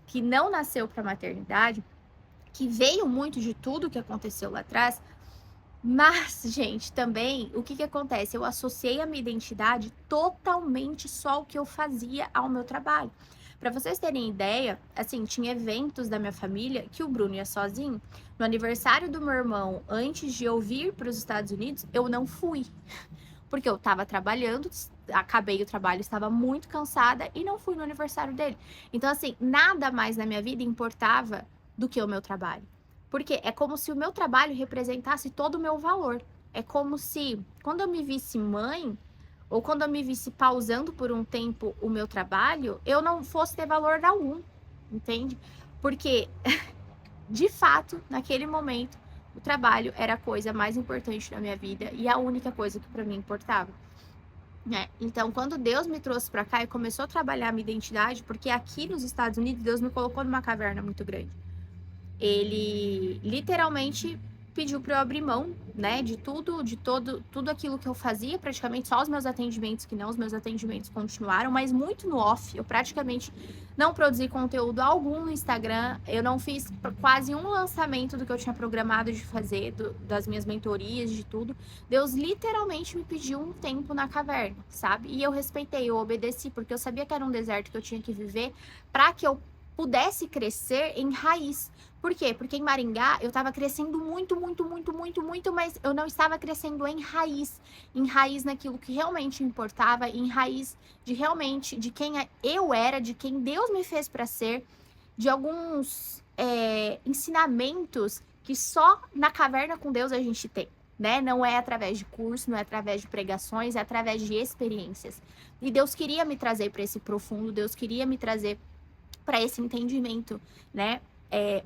que não nasceu para maternidade, que veio muito de tudo que aconteceu lá atrás. Mas, gente, também, o que acontece? Eu associei a minha identidade totalmente só ao que eu fazia ao meu trabalho. Para vocês terem ideia, assim, tinha eventos da minha família que o Bruno ia sozinho. No aniversário do meu irmão, antes de eu vir para os Estados Unidos, eu não fui. Porque eu estava trabalhando, acabei o trabalho, estava muito cansada e não fui no aniversário dele. Então, assim, nada mais na minha vida importava do que o meu trabalho. Porque é como se o meu trabalho representasse todo o meu valor. É como se, quando eu me visse mãe, ou quando eu me visse pausando por um tempo o meu trabalho, eu não fosse ter valor algum, entende? Porque, de fato, naquele momento, o trabalho era a coisa mais importante da minha vida e a única coisa que para mim importava. Então, quando Deus me trouxe para cá e começou a trabalhar a minha identidade, porque aqui nos Estados Unidos, Deus me colocou numa caverna muito grande. Ele literalmente pediu para eu abrir mão, né, de tudo aquilo que eu fazia, praticamente só os meus atendimentos, que não, os meus atendimentos continuaram, mas muito no off. Eu praticamente não produzi conteúdo algum no Instagram, eu não fiz quase um lançamento do que eu tinha programado de fazer, das minhas mentorias, de tudo. Deus literalmente me pediu um tempo na caverna, sabe? E eu respeitei, eu obedeci, porque eu sabia que era um deserto que eu tinha que viver para que eu pudesse crescer em raiz. Por quê? Porque em Maringá eu estava crescendo muito, mas eu não estava crescendo em raiz naquilo que realmente importava, em raiz de realmente de quem eu era, de quem Deus me fez para ser, de alguns ensinamentos que só na caverna com Deus a gente tem, né? Não é através de curso, não é através de pregações, é através de experiências. E Deus queria me trazer para esse profundo, Deus queria me trazer para esse entendimento, né?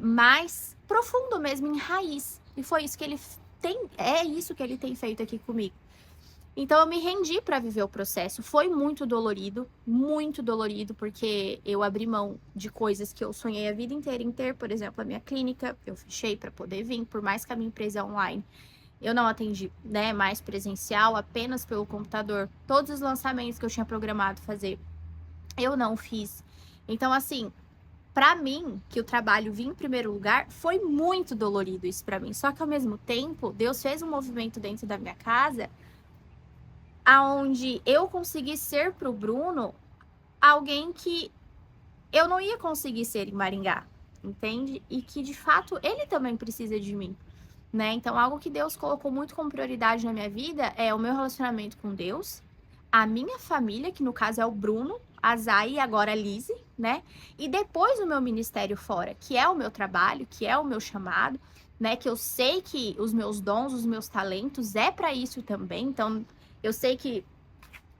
Mais profundo mesmo, em raiz. E foi isso que ele é isso que ele tem feito aqui comigo. Então eu me rendi para viver o processo. Foi muito dolorido, porque eu abri mão de coisas que eu sonhei a vida inteira em ter, por exemplo, a minha clínica, eu fechei para poder vir, por mais que a minha empresa é online. Eu não atendi, né, mais presencial, apenas pelo computador. Todos os lançamentos que eu tinha programado fazer, eu não fiz. Então, assim, para mim, que o trabalho vinha em primeiro lugar, foi muito dolorido isso para mim. Só que ao mesmo tempo, Deus fez um movimento dentro da minha casa, aonde eu consegui ser pro Bruno alguém que eu não ia conseguir ser em Maringá, entende? E que de fato ele também precisa de mim, né? Então, algo que Deus colocou muito como prioridade na minha vida é o meu relacionamento com Deus, a minha família, que no caso é o Bruno, a Zay e agora a Lizzie, né? E depois o meu ministério fora, que é o meu trabalho, que é o meu chamado, né? Que eu sei que os meus dons, os meus talentos é para isso também. Então, eu sei que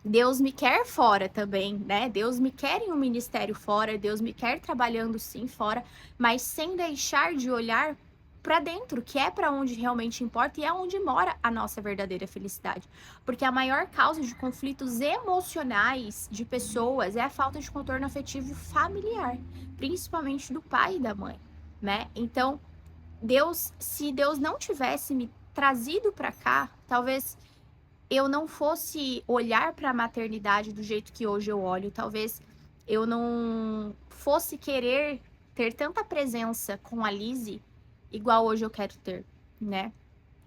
Deus me quer fora também, né? Deus me quer em um ministério fora, Deus me quer trabalhando sim fora, mas sem deixar de olhar para dentro, que é para onde realmente importa e é onde mora a nossa verdadeira felicidade. Porque a maior causa de conflitos emocionais de pessoas é a falta de contorno afetivo familiar, principalmente do pai e da mãe, né? Então, se Deus não tivesse me trazido para cá, talvez eu não fosse olhar para a maternidade do jeito que hoje eu olho, talvez eu não fosse querer ter tanta presença com a Lizzie igual hoje eu quero ter, né?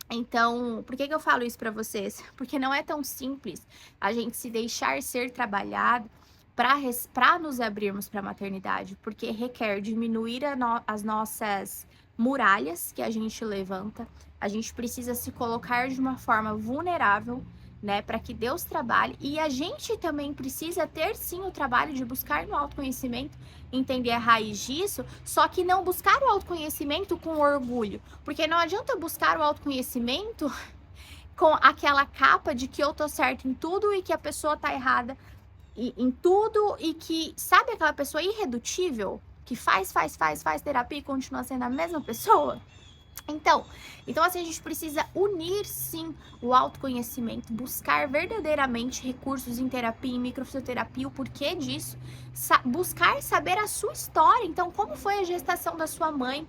Então, por que eu falo isso para vocês? Porque não é tão simples a gente se deixar ser trabalhado para nos abrirmos para a maternidade, porque requer diminuir as nossas muralhas que a gente levanta. A gente precisa se colocar de uma forma vulnerável, né, para que Deus trabalhe, e a gente também precisa ter sim o trabalho de buscar no autoconhecimento, entender a raiz disso, só que não buscar o autoconhecimento com orgulho, porque não adianta buscar o autoconhecimento com aquela capa de que eu tô certo em tudo e que a pessoa tá errada em tudo, e que, sabe aquela pessoa irredutível que faz terapia e continua sendo a mesma pessoa? Então assim, a gente precisa unir sim o autoconhecimento, buscar verdadeiramente recursos em terapia, em microfisioterapia, o porquê disso, buscar saber a sua história. Então, como foi a gestação da sua mãe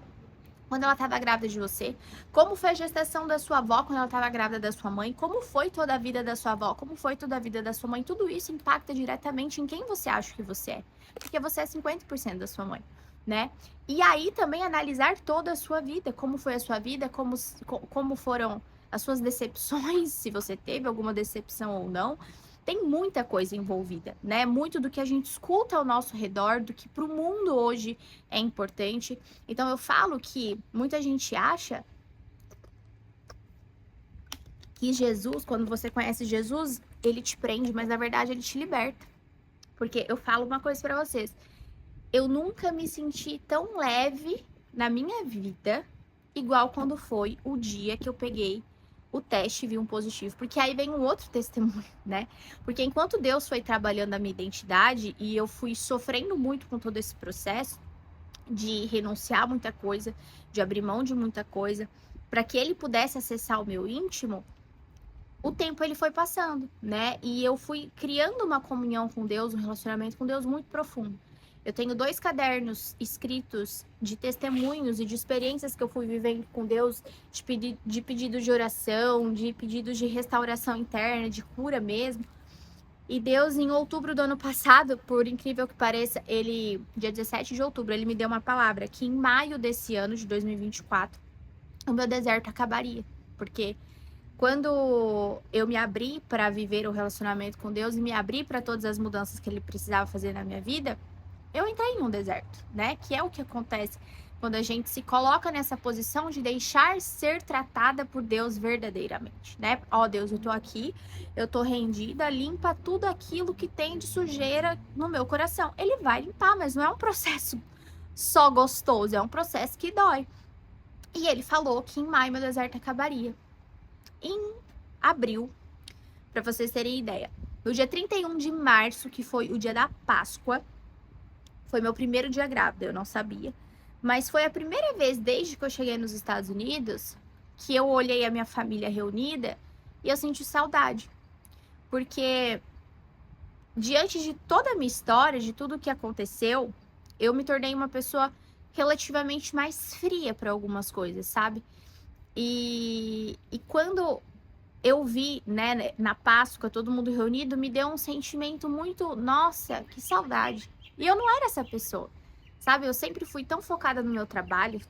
quando ela estava grávida de você? Como foi a gestação da sua avó quando ela estava grávida da sua mãe? Como foi toda a vida da sua avó? Como foi toda a vida da sua mãe? Tudo isso impacta diretamente em quem você acha que você é, porque você é 50% da sua mãe, né? E aí também analisar toda a sua vida, como foi a sua vida, como foram as suas decepções, se você teve alguma decepção ou não. Tem muita coisa envolvida, né? Muito do que a gente escuta ao nosso redor, do que para o mundo hoje é importante. Então eu falo que muita gente acha que Jesus, quando você conhece Jesus, ele te prende, mas na verdade ele te liberta. Porque eu falo uma coisa para vocês, eu nunca me senti tão leve na minha vida, igual quando foi o dia que eu peguei o teste e vi um positivo. Porque aí vem um outro testemunho, né? Porque enquanto Deus foi trabalhando a minha identidade e eu fui sofrendo muito com todo esse processo de renunciar a muita coisa, de abrir mão de muita coisa, para que ele pudesse acessar o meu íntimo, o tempo ele foi passando, né? E eu fui criando uma comunhão com Deus, um relacionamento com Deus muito profundo. Eu tenho 2 cadernos escritos de testemunhos e de experiências que eu fui vivendo com Deus, de pedidos de oração, de pedidos de restauração interna, de cura mesmo. E Deus, em outubro do ano passado, por incrível que pareça, dia 17 de outubro, ele me deu uma palavra que em maio desse ano, de 2024, o meu deserto acabaria. Porque quando eu me abri para viver o relacionamento com Deus e me abri para todas as mudanças que ele precisava fazer na minha vida, eu entrei em um deserto, né? Que é o que acontece quando a gente se coloca nessa posição de deixar ser tratada por Deus verdadeiramente, né? Ó, Deus, eu tô aqui, eu tô rendida, limpa tudo aquilo que tem de sujeira no meu coração. Ele vai limpar, mas não é um processo só gostoso, é um processo que dói. E ele falou que em maio meu deserto acabaria. Em abril, para vocês terem ideia, no dia 31 de março, que foi o dia da Páscoa, foi meu primeiro dia grávida, eu não sabia. Mas foi a primeira vez desde que eu cheguei nos Estados Unidos que eu olhei a minha família reunida e eu senti saudade. Porque diante de toda a minha história, de tudo que aconteceu, eu me tornei uma pessoa relativamente mais fria para algumas coisas, sabe? E quando eu vi, né, na Páscoa, todo mundo reunido, me deu um sentimento muito, nossa, que saudade. E eu não era essa pessoa, sabe? Eu sempre fui tão focada no meu trabalho,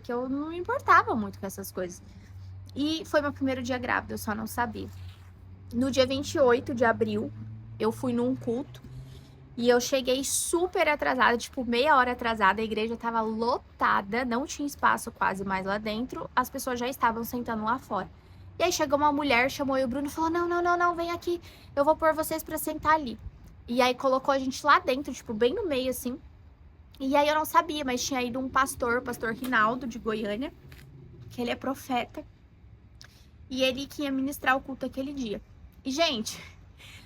que eu não me importava muito com essas coisas. E foi meu primeiro dia grávida, eu só não sabia. No dia 28 de abril, eu fui num culto e eu cheguei super atrasada, tipo meia hora atrasada, a igreja tava lotada, não tinha espaço quase mais lá dentro, as pessoas já estavam sentando lá fora. E aí chegou uma mulher, chamou eu e o Bruno e falou, não, vem aqui, eu vou pôr vocês pra sentar ali. E aí colocou a gente lá dentro, tipo, bem no meio, assim. E aí eu não sabia, mas tinha ido um pastor, o pastor Rinaldo, de Goiânia, que ele é profeta. E ele que ia ministrar o culto aquele dia. E, gente,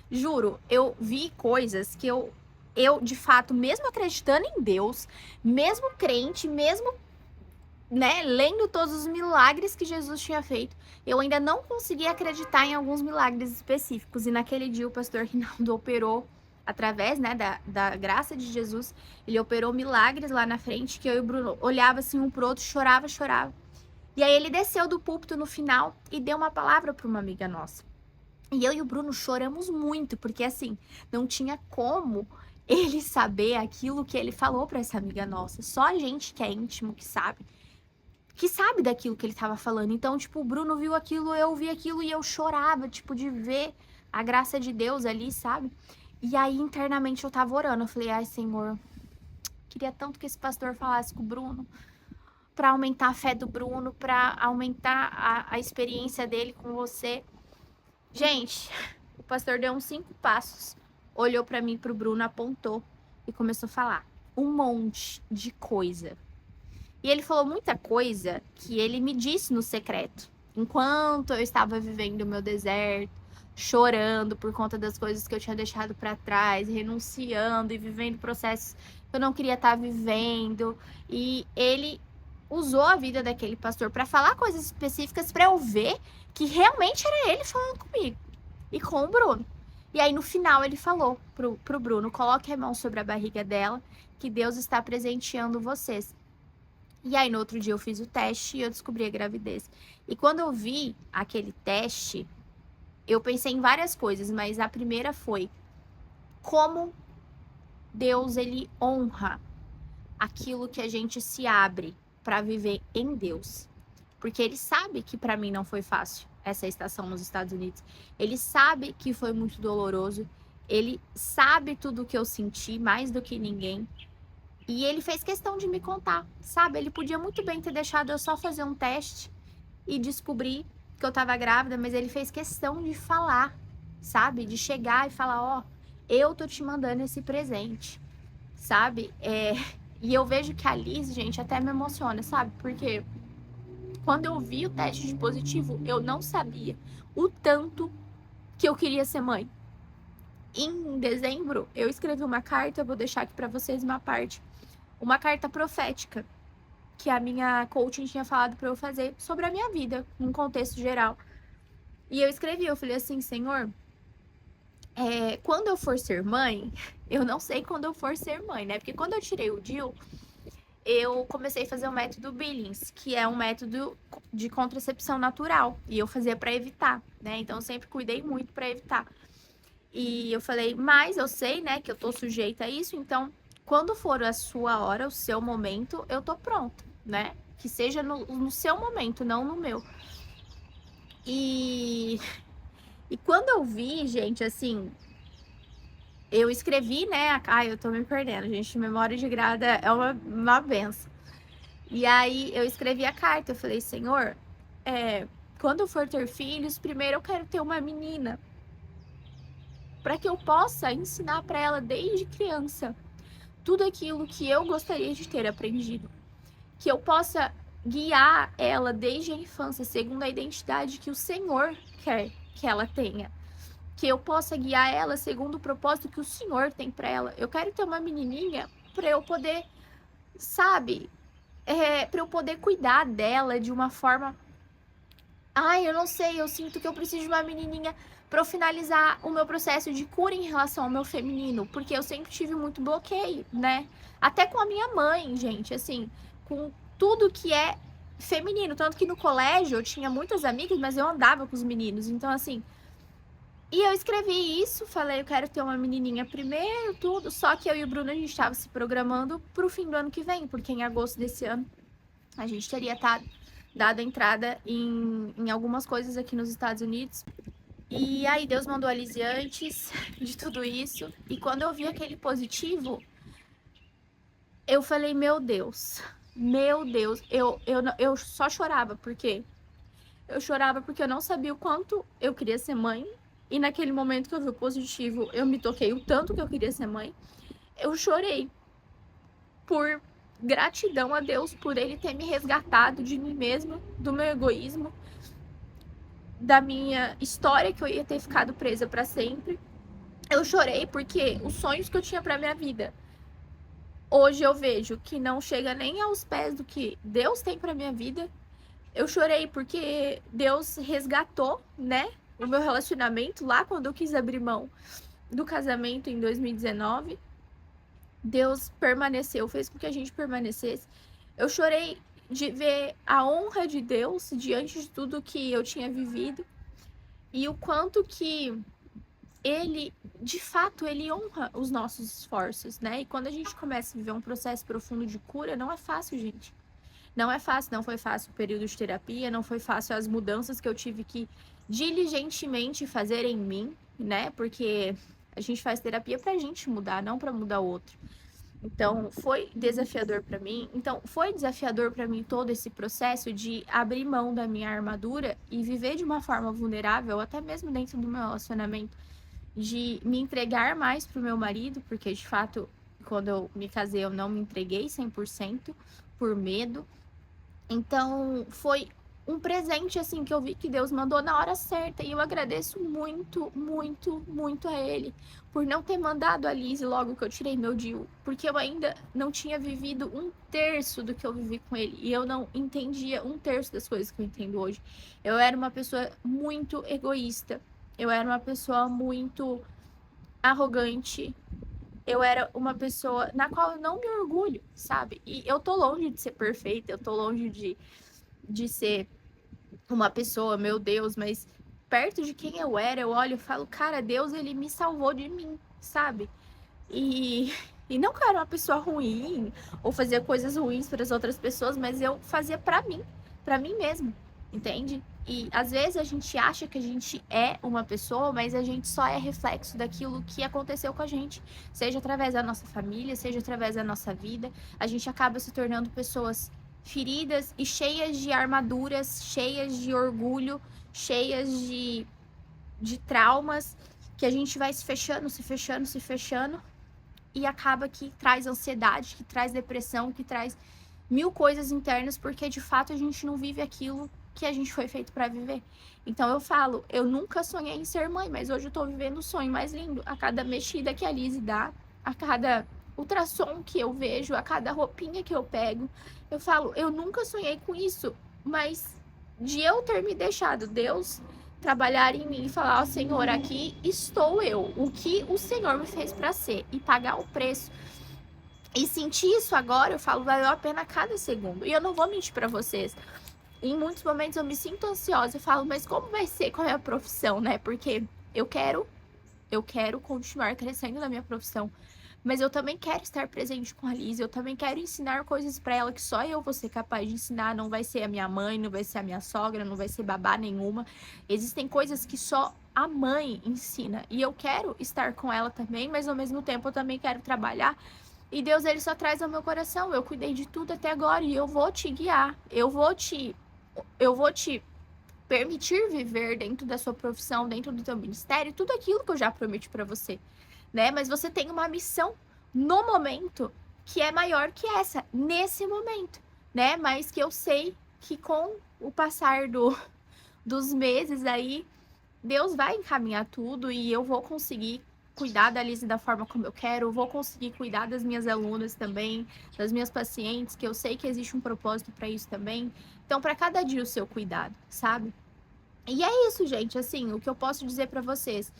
juro, eu vi coisas que eu, de fato, mesmo acreditando em Deus, mesmo crente, mesmo né, lendo todos os milagres que Jesus tinha feito, eu ainda não conseguia acreditar em alguns milagres específicos. E naquele dia o pastor Rinaldo operou, através, né, da graça de Jesus, ele operou milagres lá na frente, que eu e o Bruno olhava assim um pro outro, chorava, chorava. E aí ele desceu do púlpito no final e deu uma palavra para uma amiga nossa. E eu e o Bruno choramos muito, porque assim, não tinha como ele saber aquilo que ele falou para essa amiga nossa. Só a gente que é íntimo que sabe daquilo que ele tava falando. Então, tipo, o Bruno viu aquilo, eu vi aquilo e eu chorava, tipo, de ver a graça de Deus ali, sabe? E aí, internamente, eu tava orando. Eu falei, ai, Senhor, queria tanto que esse pastor falasse com o Bruno, pra aumentar a fé do Bruno, pra aumentar a experiência dele com você. Gente, o pastor deu uns 5 passos, olhou pra mim, pro Bruno, apontou e começou a falar um monte de coisa. E ele falou muita coisa que ele me disse no secreto. Enquanto eu estava vivendo o meu deserto, chorando por conta das coisas que eu tinha deixado para trás, renunciando e vivendo processos que eu não queria estar vivendo. E ele usou a vida daquele pastor para falar coisas específicas para eu ver que realmente era ele falando comigo e com o Bruno. E aí no final ele falou pro Bruno: coloque a mão sobre a barriga dela, que Deus está presenteando vocês. E aí, no outro dia, eu fiz o teste e eu descobri a gravidez. E quando eu vi aquele teste, eu pensei em várias coisas, mas a primeira foi como Deus, ele honra aquilo que a gente se abre para viver em Deus. Porque ele sabe que para mim não foi fácil essa estação nos Estados Unidos. Ele sabe que foi muito doloroso. Ele sabe tudo o que eu senti, mais do que ninguém. E ele fez questão de me contar, sabe? Ele podia muito bem ter deixado eu só fazer um teste e descobrir que eu tava grávida, mas ele fez questão de falar, sabe? De chegar e falar, ó, eu tô te mandando esse presente, sabe? E eu vejo que a Liz, gente, até me emociona, sabe? Porque quando eu vi o teste de positivo, eu não sabia o tanto que eu queria ser mãe. Em dezembro, eu escrevi uma carta, eu vou deixar aqui pra vocês uma carta profética que a minha coaching tinha falado para eu fazer sobre a minha vida, num contexto geral. E eu escrevi, eu falei assim, Senhor, quando eu for ser mãe, eu não sei quando eu for ser mãe, né? Porque quando eu tirei o DIU, eu comecei a fazer o método Billings, que é um método de contracepção natural, e eu fazia para evitar, né? Então eu sempre cuidei muito para evitar. E eu falei, mas eu sei, né, que eu tô sujeita a isso, então quando for a sua hora, o seu momento, eu tô pronta, né? Que seja no seu momento, não no meu. E quando eu vi, gente, assim, eu escrevi, né? Ai, eu tô me perdendo, gente. Memória de grada é uma benção. E aí eu escrevi a carta, eu falei, Senhor, quando eu for ter filhos, primeiro eu quero ter uma menina, para que eu possa ensinar para ela desde criança tudo aquilo que eu gostaria de ter aprendido. Que eu possa guiar ela desde a infância, segundo a identidade que o Senhor quer que ela tenha. Que eu possa guiar ela segundo o propósito que o Senhor tem para ela. Eu quero ter uma menininha para eu poder, sabe, para eu poder cuidar dela de uma forma. Ai, eu não sei, eu sinto que eu preciso de uma menininha para eu finalizar o meu processo de cura em relação ao meu feminino, porque eu sempre tive muito bloqueio, né? Até com a minha mãe, gente, assim, com tudo que é feminino, tanto que no colégio eu tinha muitas amigas, mas eu andava com os meninos, então assim, e eu escrevi isso, falei, eu quero ter uma menininha primeiro, tudo, só que eu e o Bruno a gente estava se programando pro fim do ano que vem, porque em agosto desse ano a gente teria dado entrada em algumas coisas aqui nos Estados Unidos. E aí Deus mandou a Lizzie antes de tudo isso. E quando eu vi aquele positivo, eu falei, meu Deus, eu só chorava, porque eu chorava porque eu não sabia o quanto eu queria ser mãe. E naquele momento que eu vi o positivo, eu me toquei o tanto que eu queria ser mãe. Eu chorei por gratidão a Deus por ele ter me resgatado de mim mesma, do meu egoísmo, da minha história que eu ia ter ficado presa para sempre. Eu chorei porque os sonhos que eu tinha para minha vida hoje eu vejo que não chega nem aos pés do que Deus tem pra minha vida. Eu chorei porque Deus resgatou, né, o meu relacionamento lá quando eu quis abrir mão do casamento em 2019. Deus permaneceu, fez com que a gente permanecesse. Eu chorei de ver a honra de Deus diante de tudo que eu tinha vivido e o quanto que ele, de fato, ele honra os nossos esforços, né? E quando a gente começa a viver um processo profundo de cura, não é fácil, gente. Não é fácil, não foi fácil o período de terapia, não foi fácil as mudanças que eu tive que diligentemente fazer em mim, né? Porque a gente faz terapia pra gente mudar, não pra mudar o outro. Então, foi desafiador para mim. Então, foi desafiador para mim todo esse processo de abrir mão da minha armadura e viver de uma forma vulnerável, até mesmo dentro do meu relacionamento, de me entregar mais pro meu marido, porque de fato, quando eu me casei, eu não me entreguei 100% por medo. Então, foi um presente, assim, que eu vi que Deus mandou na hora certa. E eu agradeço muito, muito, muito a Ele por não ter mandado a Lizzie logo que eu tirei meu DIU. Porque eu ainda não tinha vivido um terço do que eu vivi com ele. E eu não entendia um terço das coisas que eu entendo hoje. Eu era uma pessoa muito egoísta. Eu era uma pessoa muito arrogante. Eu era uma pessoa na qual eu não me orgulho, sabe? E eu tô longe de ser perfeita, eu tô longe de ser uma pessoa, meu Deus, mas perto de quem eu era, eu olho e falo, cara, Deus, ele me salvou de mim, sabe? E não que eu era uma pessoa ruim ou fazia coisas ruins para as outras pessoas, mas eu fazia para mim mesmo, entende? E às vezes a gente acha que a gente é uma pessoa, mas a gente só é reflexo daquilo que aconteceu com a gente, seja através da nossa família, seja através da nossa vida, a gente acaba se tornando pessoas feridas e cheias de armaduras, cheias de orgulho, cheias de traumas, que a gente vai se fechando, se fechando, se fechando, e acaba que traz ansiedade, que traz depressão, que traz mil coisas internas, porque de fato a gente não vive aquilo que a gente foi feito para viver. Então eu falo, eu nunca sonhei em ser mãe, mas hoje eu tô vivendo o sonho mais lindo. A cada mexida que a Lizzie dá, a cada ultrassom que eu vejo, a cada roupinha que eu pego, eu falo, eu nunca sonhei com isso, mas de eu ter me deixado Deus trabalhar em mim e falar, ó, Senhor, aqui estou eu, o que o Senhor me fez para ser, e pagar o preço e sentir isso agora, eu falo, valeu a pena cada segundo. E eu não vou mentir para vocês. Em muitos momentos eu me sinto ansiosa, eu falo, mas como vai ser com a minha profissão, né? Porque eu quero continuar crescendo na minha profissão, mas eu também quero estar presente com a Liz, eu também quero ensinar coisas para ela que só eu vou ser capaz de ensinar, não vai ser a minha mãe, não vai ser a minha sogra, não vai ser babá nenhuma. Existem coisas que só a mãe ensina, e eu quero estar com ela também, mas ao mesmo tempo eu também quero trabalhar. E Deus, ele só traz ao meu coração, eu cuidei de tudo até agora e eu vou te guiar, eu vou te permitir viver dentro da sua profissão, dentro do teu ministério, tudo aquilo que eu já prometi para você, né? Mas você tem uma missão no momento que é maior que essa, nesse momento, né? Mas que eu sei que com o passar dos meses aí, Deus vai encaminhar tudo e eu vou conseguir cuidar da Lizzie da forma como eu quero, vou conseguir cuidar das minhas alunas também, das minhas pacientes, que eu sei que existe um propósito para isso também. Então, para cada dia o seu cuidado, sabe? E é isso, gente, assim, o que eu posso dizer para vocês,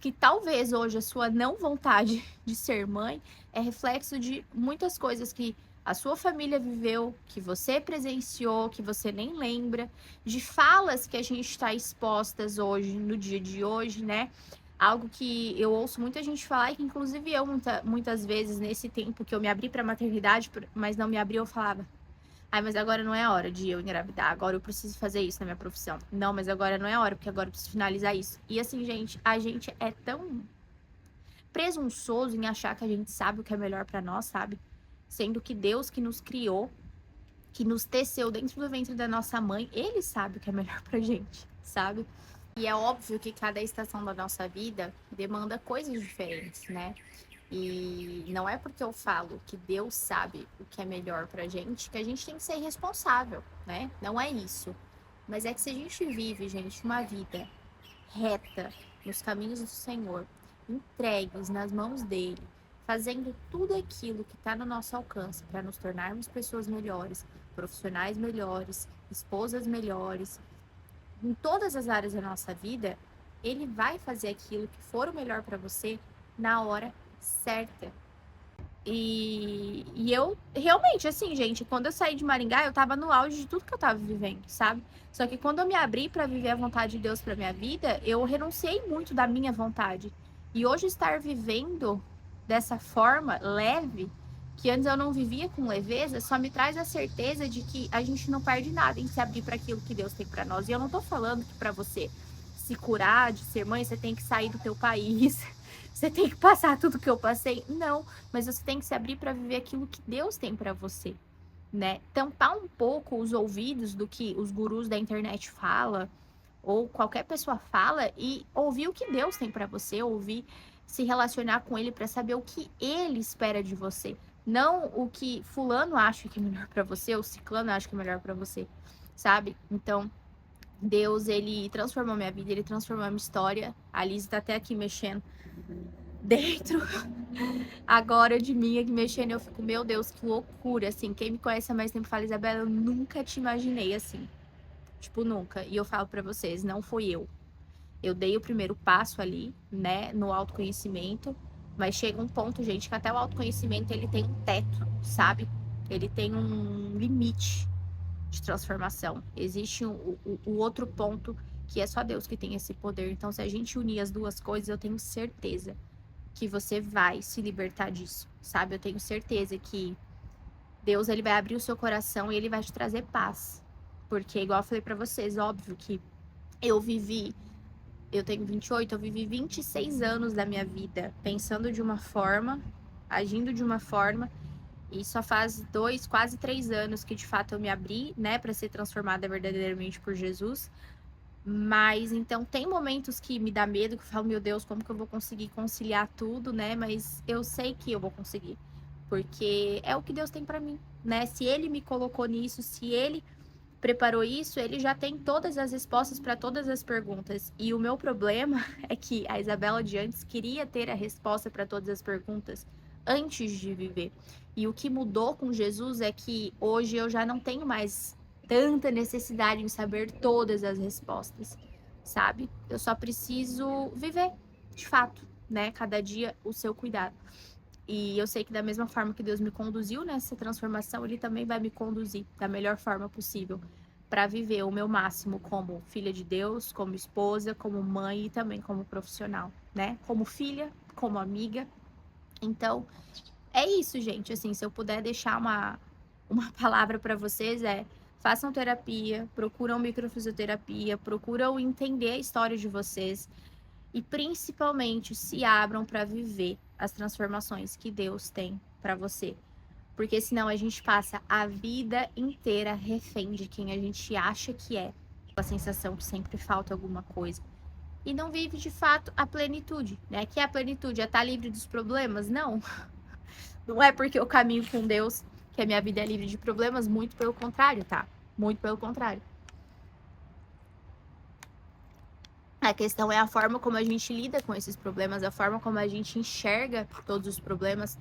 que talvez hoje a sua não vontade de ser mãe é reflexo de muitas coisas que a sua família viveu, que você presenciou, que você nem lembra, de falas que a gente está expostas hoje, no dia de hoje, né? Algo que eu ouço muita gente falar e que inclusive eu muitas vezes nesse tempo que eu me abri para maternidade, mas não me abri, eu falava: "Ai, mas agora não é a hora de eu engravidar. Agora eu preciso fazer isso na minha profissão. Não, mas agora não é a hora, porque agora eu preciso finalizar isso." E assim, gente, a gente é tão presunçoso em achar que a gente sabe o que é melhor para nós, sabe? Sendo que Deus que nos criou, que nos teceu dentro do ventre da nossa mãe, ele sabe o que é melhor pra gente, sabe? E é óbvio que cada estação da nossa vida demanda coisas diferentes, né? E não é porque eu falo que Deus sabe o que é melhor pra gente que a gente tem que ser responsável, né? Não é isso. Mas é que se a gente vive, gente, uma vida reta nos caminhos do Senhor, entregues nas mãos dele, fazendo tudo aquilo que está no nosso alcance para nos tornarmos pessoas melhores, profissionais melhores, esposas melhores, em todas as áreas da nossa vida, ele vai fazer aquilo que for o melhor para você na hora certa. E eu realmente, assim, gente, quando eu saí de Maringá, eu tava no auge de tudo que eu tava vivendo, sabe? Só que quando eu me abri para viver a vontade de Deus para minha vida, eu renunciei muito da minha vontade. E hoje estar vivendo dessa forma leve, que antes eu não vivia com leveza, só me traz a certeza de que a gente não perde nada em se abrir para aquilo que Deus tem para nós. E eu não tô falando que para você se curar de ser mãe, você tem que sair do teu país, você tem que passar tudo que eu passei. Não, mas você tem que se abrir para viver aquilo que Deus tem para você, né? Tampar um pouco os ouvidos do que os gurus da internet falam ou qualquer pessoa fala e ouvir o que Deus tem para você, ouvir, se relacionar com ele para saber o que ele espera de você, não o que fulano acha que é melhor para você ou ciclano acha que é melhor para você, sabe? Então, Deus, ele transformou minha vida, ele transformou a minha história. A Liz tá até aqui mexendo dentro agora de mim, aqui mexendo. Eu fico, meu Deus, que loucura, assim. Quem me conhece há mais tempo fala, Isabela, eu nunca te imaginei assim. Tipo, nunca. E eu falo pra vocês, não foi eu. Eu dei o primeiro passo ali, né, no autoconhecimento. Mas chega um ponto, gente, que até o autoconhecimento, ele tem um teto, sabe? Ele tem um limite de transformação. Existe o outro ponto que é só Deus que tem esse poder. Então, se a gente unir as duas coisas, eu tenho certeza que você vai se libertar disso, sabe? Eu tenho certeza que Deus, ele vai abrir o seu coração e ele vai te trazer paz. Porque, igual eu falei pra vocês, óbvio que eu tenho 28, eu vivi 26 anos da minha vida pensando de uma forma, agindo de uma forma, e só faz 2, quase 3 anos que de fato eu me abri, né, para ser transformada verdadeiramente por Jesus. Mas então tem momentos que me dá medo, que eu falo, meu Deus, como que eu vou conseguir conciliar tudo, né? Mas eu sei que eu vou conseguir, porque é o que Deus tem para mim, né? Se ele me colocou nisso, se ele preparou isso, ele já tem todas as respostas para todas as perguntas. E o meu problema é que a Isabela de antes queria ter a resposta para todas as perguntas antes de viver. E o que mudou com Jesus é que hoje eu já não tenho mais tanta necessidade em saber todas as respostas, sabe? Eu só preciso viver, de fato, né? Cada dia o seu cuidado. E eu sei que da mesma forma que Deus me conduziu nessa transformação, Ele também vai me conduzir da melhor forma possível para viver o meu máximo como filha de Deus, como esposa, como mãe e também como profissional, né? Como filha, como amiga. Então, é isso, gente. Assim, se eu puder deixar uma palavra para vocês é: façam terapia, procuram microfisioterapia, procuram entender a história de vocês e principalmente se abram para viver as transformações que Deus tem para você. Porque senão a gente passa a vida inteira refém de quem a gente acha que é. A sensação que sempre falta alguma coisa. E não vive de fato a plenitude, né? Que é a plenitude? É estar livre dos problemas? Não. Não é porque eu caminho com Deus que a minha vida é livre de problemas, muito pelo contrário, tá? Muito pelo contrário. A questão é a forma como a gente lida com esses problemas, a forma como a gente enxerga todos os problemas.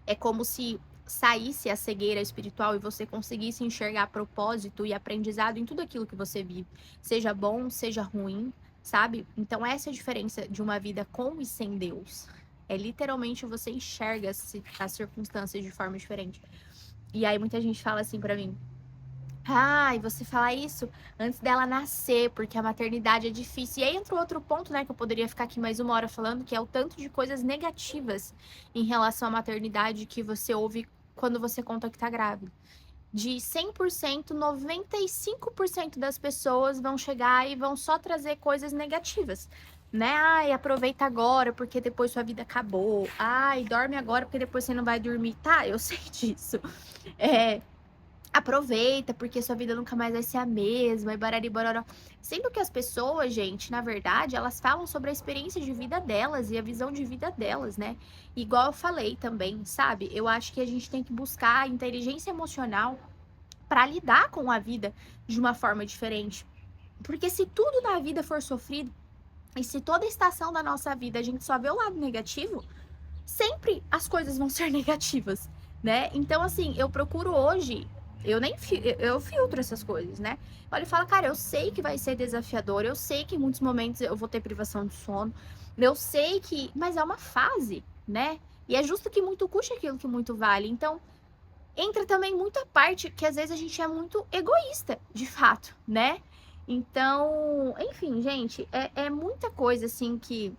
É como se saísse a cegueira espiritual e você conseguisse enxergar propósito e aprendizado em tudo aquilo que você vive, seja bom, seja ruim, sabe? Então essa é a diferença de uma vida com e sem Deus. É literalmente você enxerga as circunstâncias de forma diferente. E aí muita gente fala assim pra mim: ah, e você falar isso antes dela nascer, porque a maternidade é difícil. E aí entra outro ponto, né, que eu poderia ficar aqui mais uma hora falando, que é o tanto de coisas negativas em relação à maternidade que você ouve quando você conta que tá grávida. De 100%, 95% das pessoas vão chegar e vão só trazer coisas negativas, né? Ai, aproveita agora, porque depois sua vida acabou. Ai, dorme agora, porque depois você não vai dormir. Tá, eu sei disso. Aproveita, porque sua vida nunca mais vai ser a mesma, e barari bororó. Sendo que as pessoas, gente, na verdade, elas falam sobre a experiência de vida delas e a visão de vida delas, né? Igual eu falei também, sabe? Eu acho que a gente tem que buscar inteligência emocional para lidar com a vida de uma forma diferente. Porque se tudo na vida for sofrido, e se toda estação da nossa vida a gente só vê o lado negativo, sempre as coisas vão ser negativas, né? Então, assim, eu procuro hoje, eu filtro essas coisas, né? Olha e falo, cara, eu sei que vai ser desafiador, eu sei que em muitos momentos eu vou ter privação de sono, eu sei que, mas é uma fase, né? E é justo que muito custe aquilo que muito vale. Então, entra também muita parte que às vezes a gente é muito egoísta, de fato, né? Então, enfim, gente, é muita coisa assim que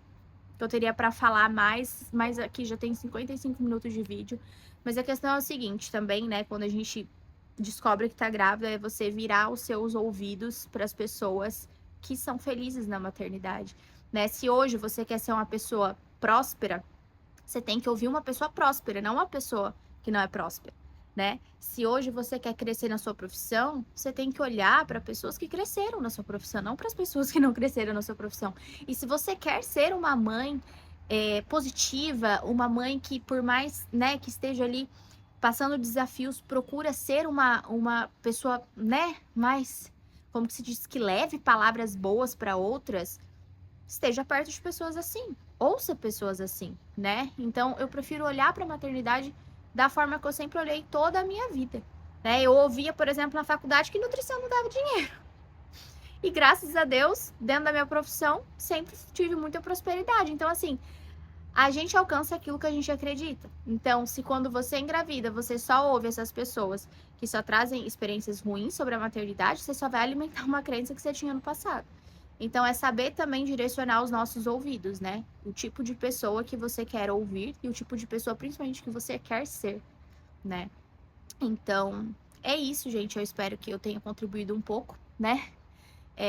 eu teria para falar mais, mas aqui já tem 55 minutos de vídeo. Mas a questão é o seguinte também, né? Quando a gente descobre que tá grávida, é você virar os seus ouvidos para as pessoas que são felizes na maternidade, né? Se hoje você quer ser uma pessoa próspera, você tem que ouvir uma pessoa próspera, não uma pessoa que não é próspera, né? Se hoje você quer crescer na sua profissão, você tem que olhar para pessoas que cresceram na sua profissão, não para as pessoas que não cresceram na sua profissão. E se você quer ser uma mãe positiva, uma mãe que por mais, né, que esteja ali passando desafios, procura ser uma pessoa, né, mais, como que se diz, que leve palavras boas para outras, esteja perto de pessoas assim, ouça pessoas assim, né? Então eu prefiro olhar para a maternidade da forma que eu sempre olhei toda a minha vida, né? Eu ouvia, por exemplo, na faculdade que nutrição não dava dinheiro. E graças a Deus, dentro da minha profissão, sempre tive muita prosperidade. Então assim, a gente alcança aquilo que a gente acredita. Então, se quando você engravida, você só ouve essas pessoas que só trazem experiências ruins sobre a maternidade, você só vai alimentar uma crença que você tinha no passado. Então, é saber também direcionar os nossos ouvidos, né? O tipo de pessoa que você quer ouvir e o tipo de pessoa, principalmente, que você quer ser, né? Então, é isso, gente. Eu espero que eu tenha contribuído um pouco, né?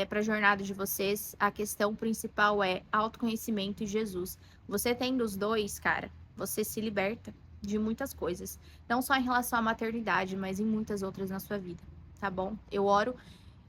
Para a jornada de vocês. A questão principal é autoconhecimento e Jesus. Você tendo os dois, cara, você se liberta de muitas coisas. Não só em relação à maternidade, mas em muitas outras na sua vida, tá bom? Eu oro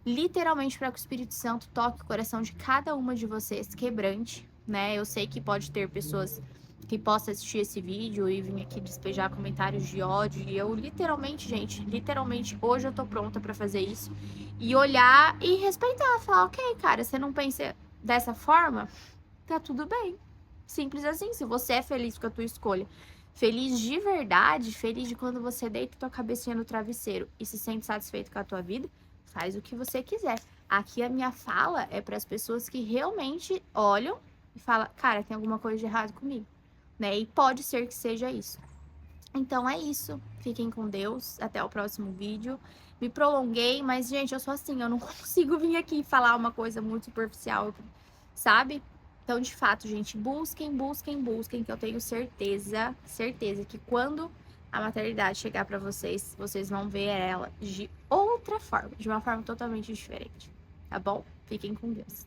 literalmente para que o Espírito Santo toque o coração de cada uma de vocês, quebrante, né? Eu sei que pode ter pessoas que possam assistir esse vídeo e vir aqui despejar comentários de ódio. E eu literalmente, gente, literalmente, hoje eu tô pronta para fazer isso. E olhar e respeitar, falar, ok, cara, você não pensa dessa forma? Tá tudo bem. Simples assim, se você é feliz com a tua escolha. Feliz de verdade, feliz de quando você deita tua cabecinha no travesseiro e se sente satisfeito com a tua vida, faz o que você quiser. Aqui a minha fala é para as pessoas que realmente olham e falam, cara, tem alguma coisa de errado comigo, né? E pode ser que seja isso. Então é isso. Fiquem com Deus. Até o próximo vídeo. Me prolonguei, mas, gente, eu sou assim, eu não consigo vir aqui falar uma coisa muito superficial, sabe? Então, de fato, gente, busquem, busquem, busquem, que eu tenho certeza, certeza que quando a maternidade chegar para vocês, vocês vão ver ela de outra forma, de uma forma totalmente diferente, tá bom? Fiquem com Deus.